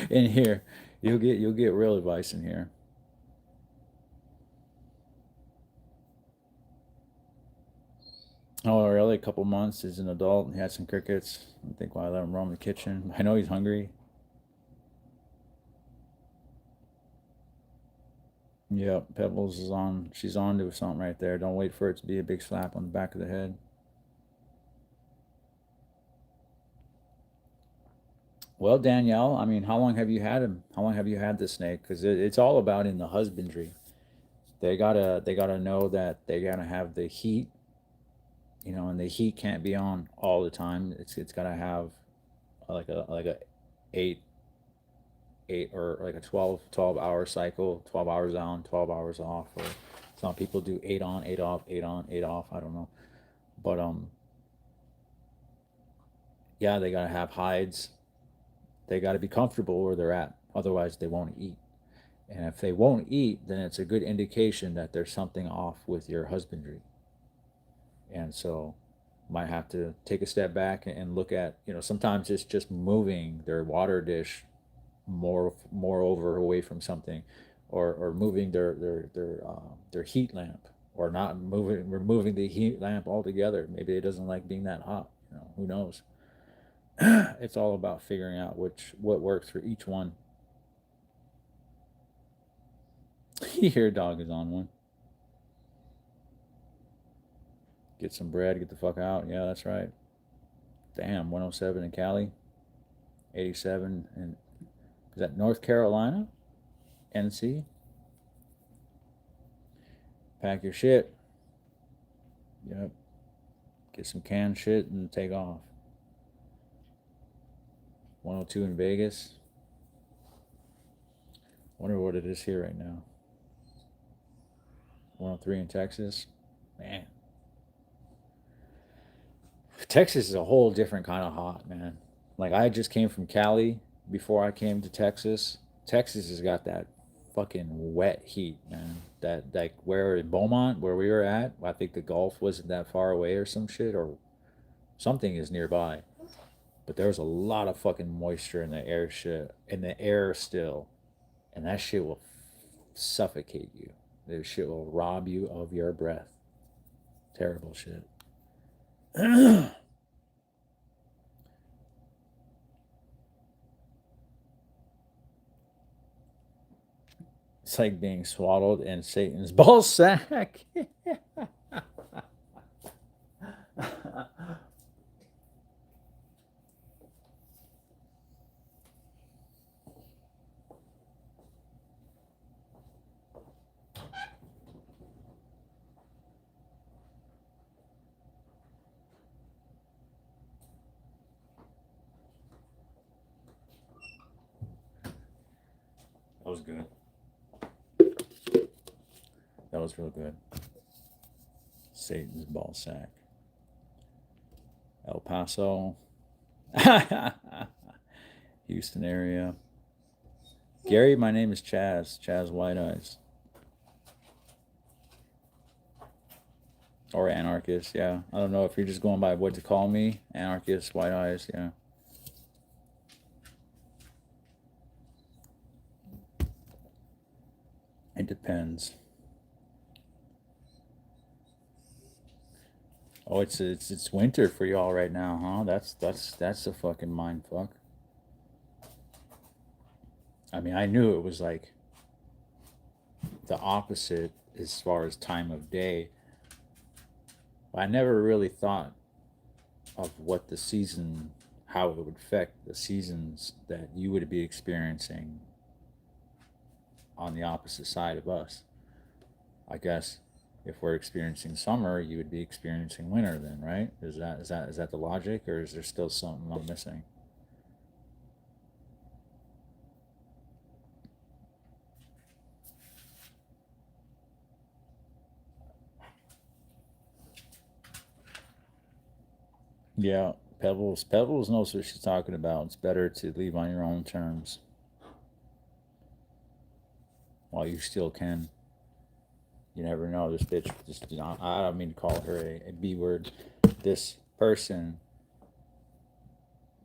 in here. You'll get real advice in here. Oh, really? A couple months. He's an adult. He had some crickets. I think why I let him roam the kitchen. I know he's hungry. Yep, Pebbles is on. She's on to something right there. Don't wait for it to be a big slap on the back of the head. Well, Danielle, I mean, how long have you had him? How long have you had this snake? Because it's all about in the husbandry. They gotta know that they gotta have the heat, and the heat can't be on all the time. It's gotta have like a eight or like a 12 hour cycle, 12 hours on, 12 hours off, or some people do 8 on, 8 off, 8 on, 8 off. I don't know, but yeah, they gotta have hides. They gotta be comfortable where they're at. Otherwise, they won't eat. And if they won't eat, then it's a good indication that there's something off with your husbandry. And so, might have to take a step back and look at, sometimes it's just moving their water dish more over away from something, or moving their heat lamp, or not removing the heat lamp altogether. Maybe it doesn't like being that hot. Who knows? It's all about figuring out what works for each one. Your dog is on one. Get some bread, get the fuck out. Yeah, that's right. Damn, 107 in Cali, 87 in, is that North Carolina? NC? Pack your shit. Yep. Get some canned shit and take off. 102 in Vegas. Wonder what it is here right now. 103 in Texas. Man. Texas is a whole different kind of hot, man. Like, I just came from Cali before I came to Texas. Texas has got that fucking wet heat, man. That, like, where in Beaumont, where we were at, I think the Gulf wasn't that far away or some shit, or something is nearby. But there was a lot of fucking moisture in the air still, and that shit will suffocate you. That shit will rob you of your breath. Terrible shit. It's like being swaddled in Satan's ball sack. That was good. That was real good. Satan's ball sack. El Paso. Houston area. Gary, my name is Chaz. Chaz White Eyes. Or Anarchist, yeah. I don't know if you're just going by what to call me. Anarchist, White Eyes, yeah. It depends. Oh, it's winter for y'all right now, huh? That's a fucking mind fuck. I mean, I knew it was like the opposite as far as time of day. I never really thought of what the season, how it would affect the seasons that you would be experiencing on the opposite side of us. I guess if we're experiencing summer, you would be experiencing winter then, right? Is that the logic, or is there still something I'm missing? Yeah, Pebbles knows what she's talking about. It's better to leave on your own terms while you still can. You never know. This bitch, just, I don't mean to call her a B word. This person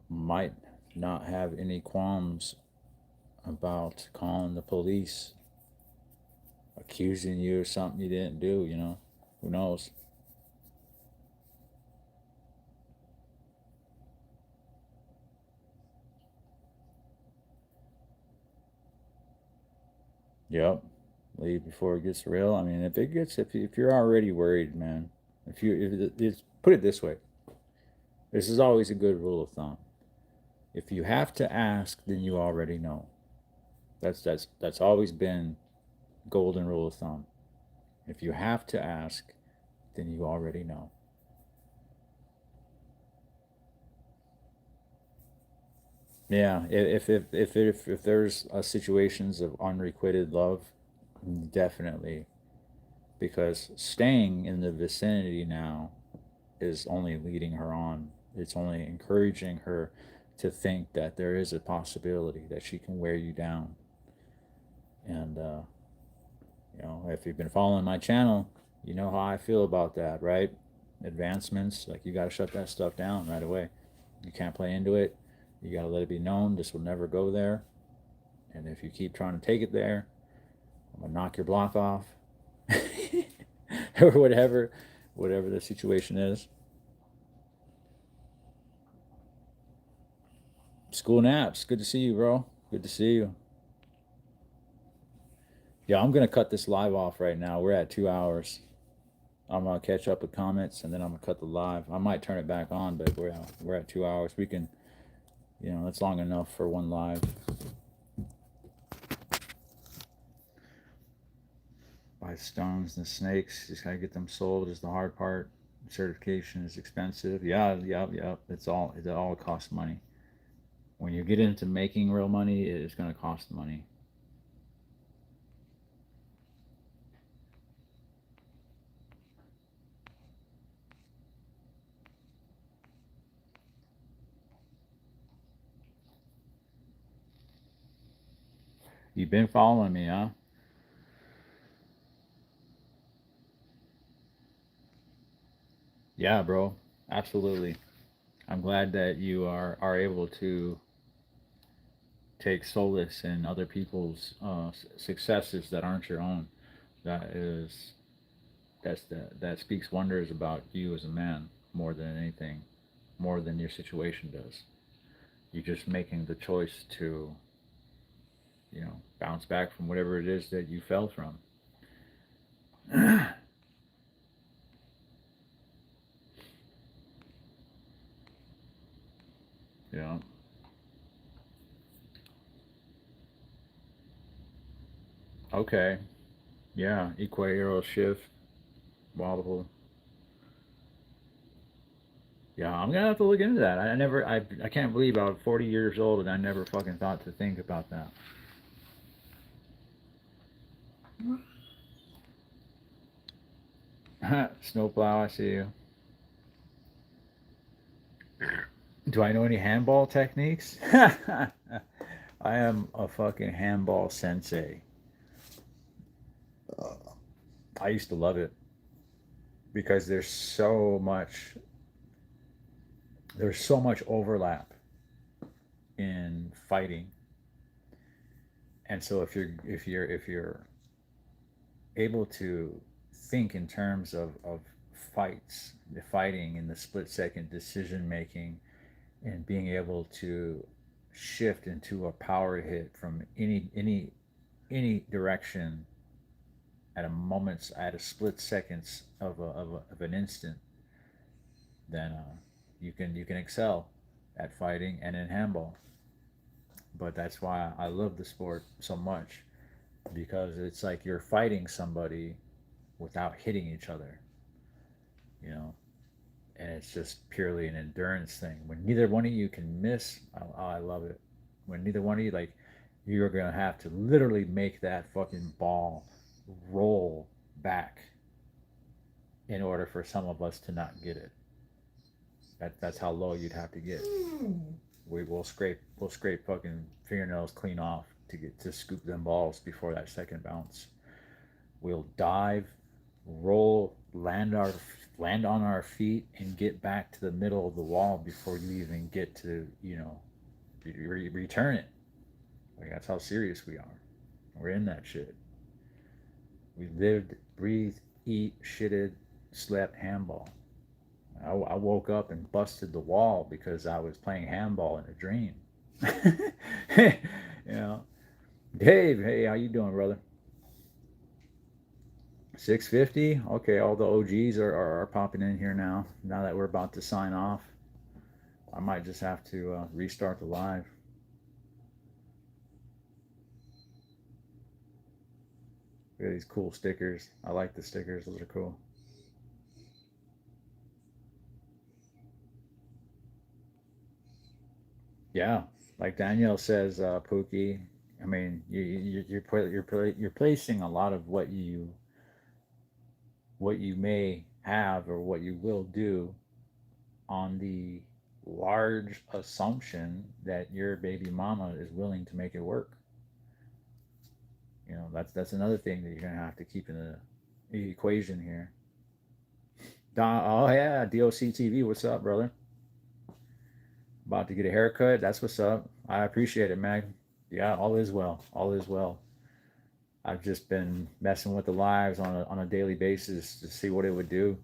might not have any qualms about calling the police, accusing you of something you didn't do, Who knows? Yep. Leave before it gets real. I mean, if you're already worried, man, if it's, put it this way, this is always a good rule of thumb. If you have to ask, then you already know. That's always been golden rule of thumb. If you have to ask, then you already know. Yeah, if there's situations of unrequited love, definitely, because staying in the vicinity now is only leading her on. It's only encouraging her to think that there is a possibility that she can wear you down. And if you've been following my channel, you know how I feel about that, right? Advancements, like, you got to shut that stuff down right away. You can't play into it. You got to let it be known this will never go there. And if you keep trying to take it there, I'm gonna knock your block off, or whatever the situation is. School naps. Good to see you, bro. Good to see you. Yeah, I'm gonna cut this live off right now. We're at 2 hours. I'm gonna catch up with comments, and then I'm gonna cut the live. I might turn it back on, but we're at 2 hours. We can, that's long enough for one live. Buy stones and snakes. Just gotta get them sold is the hard part. Certification is expensive. Yeah, yeah. It all costs money. When you get into making real money, it's gonna cost money. You've been following me, huh? Yeah, bro. Absolutely. I'm glad that you are able to take solace in other people's successes that aren't your own. That is that speaks wonders about you as a man more than anything, more than your situation does. You're just making the choice to, bounce back from whatever it is that you fell from. Yeah. Okay. Yeah. Equatorial shift. Wobble. Yeah, I'm gonna have to look into that. I can't believe I was 40 years old and I never fucking thought to think about that. Snowplow, I see you. Do I know any handball techniques? I am a fucking handball sensei. I used to love it because there's so much overlap in fighting. And so if you're able to think in terms of fights, the fighting and the split second decision making, and being able to shift into a power hit from any direction at a split seconds of an instant, then you can excel at fighting and in handball. But that's why I love the sport so much, because it's like you're fighting somebody without hitting each other, you know, and it's just purely an endurance thing. When neither one of you can miss, I love it. When neither one of you, like, you're gonna have to literally make that fucking ball roll back in order for some of us to not get it. That's how low you'd have to get. We'll scrape fucking fingernails clean off to get to scoop them balls before that second bounce. We'll dive, roll, land on our feet, and get back to the middle of the wall before you even get to, you know, return it. Like, that's how serious we are. We're in that shit. We lived, breathed, eat, shitted, slept handball. I woke up and busted the wall because I was playing handball in a dream. You know, Dave, hey, how you doing, brother? 650. Okay, all the OGs are popping in here now. Now that we're about to sign off, I might just have to restart the live. Look at these cool stickers. I like the stickers. Those are cool. Yeah, like Danielle says, Pookie. I mean, you're placing a lot of what you may have or what you will do on the large assumption that your baby mama is willing to make it work. You know, that's another thing that you're gonna have to keep in the equation here. Oh yeah, DOC TV, what's up, brother? About to get a haircut. That's what's up. I appreciate it, Mag. Yeah, all is well. All is well. I've just been messing with the lives on a daily basis to see what it would do,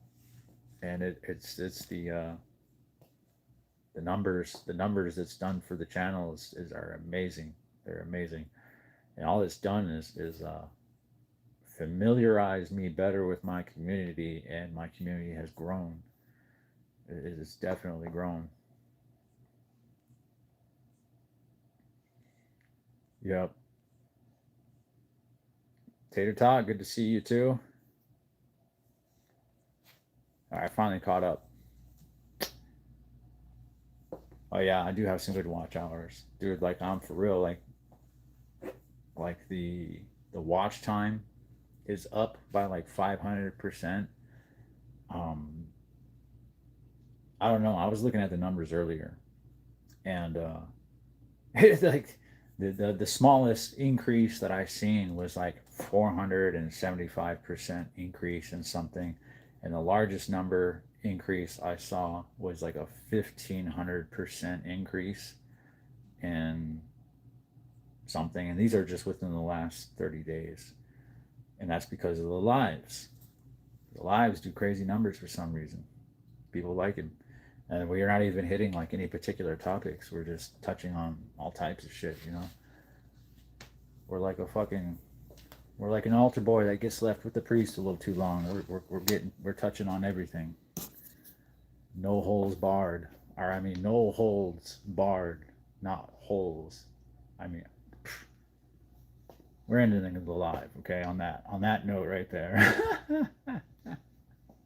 and it's the numbers that's done for the channel is are amazing. They're amazing, and all it's done is familiarize me better with my community, and my community has grown. It's definitely grown. Yep. Tater Tot, good to see you too. All right, I finally caught up. Oh yeah, I do have some good watch hours, dude. Like, I'm for real. Like the watch time is up by like 500%. Um, I don't know. I was looking at the numbers earlier, and it's like the smallest increase that I've seen was like 475% increase in something, and the largest number increase I saw was like a 1,500% increase in something, and these are just within the last 30 days, and that's because of the lives. The lives do crazy numbers for some reason. People like it. And we're not even hitting like any particular topics. We're just touching on all types of shit, you know? We're like a fucking, we're like an altar boy that gets left with the priest a little too long. We're touching on everything. No holes barred. Or, I mean, no holds barred, not holes. I mean, we're ending the live, okay? On that note right there.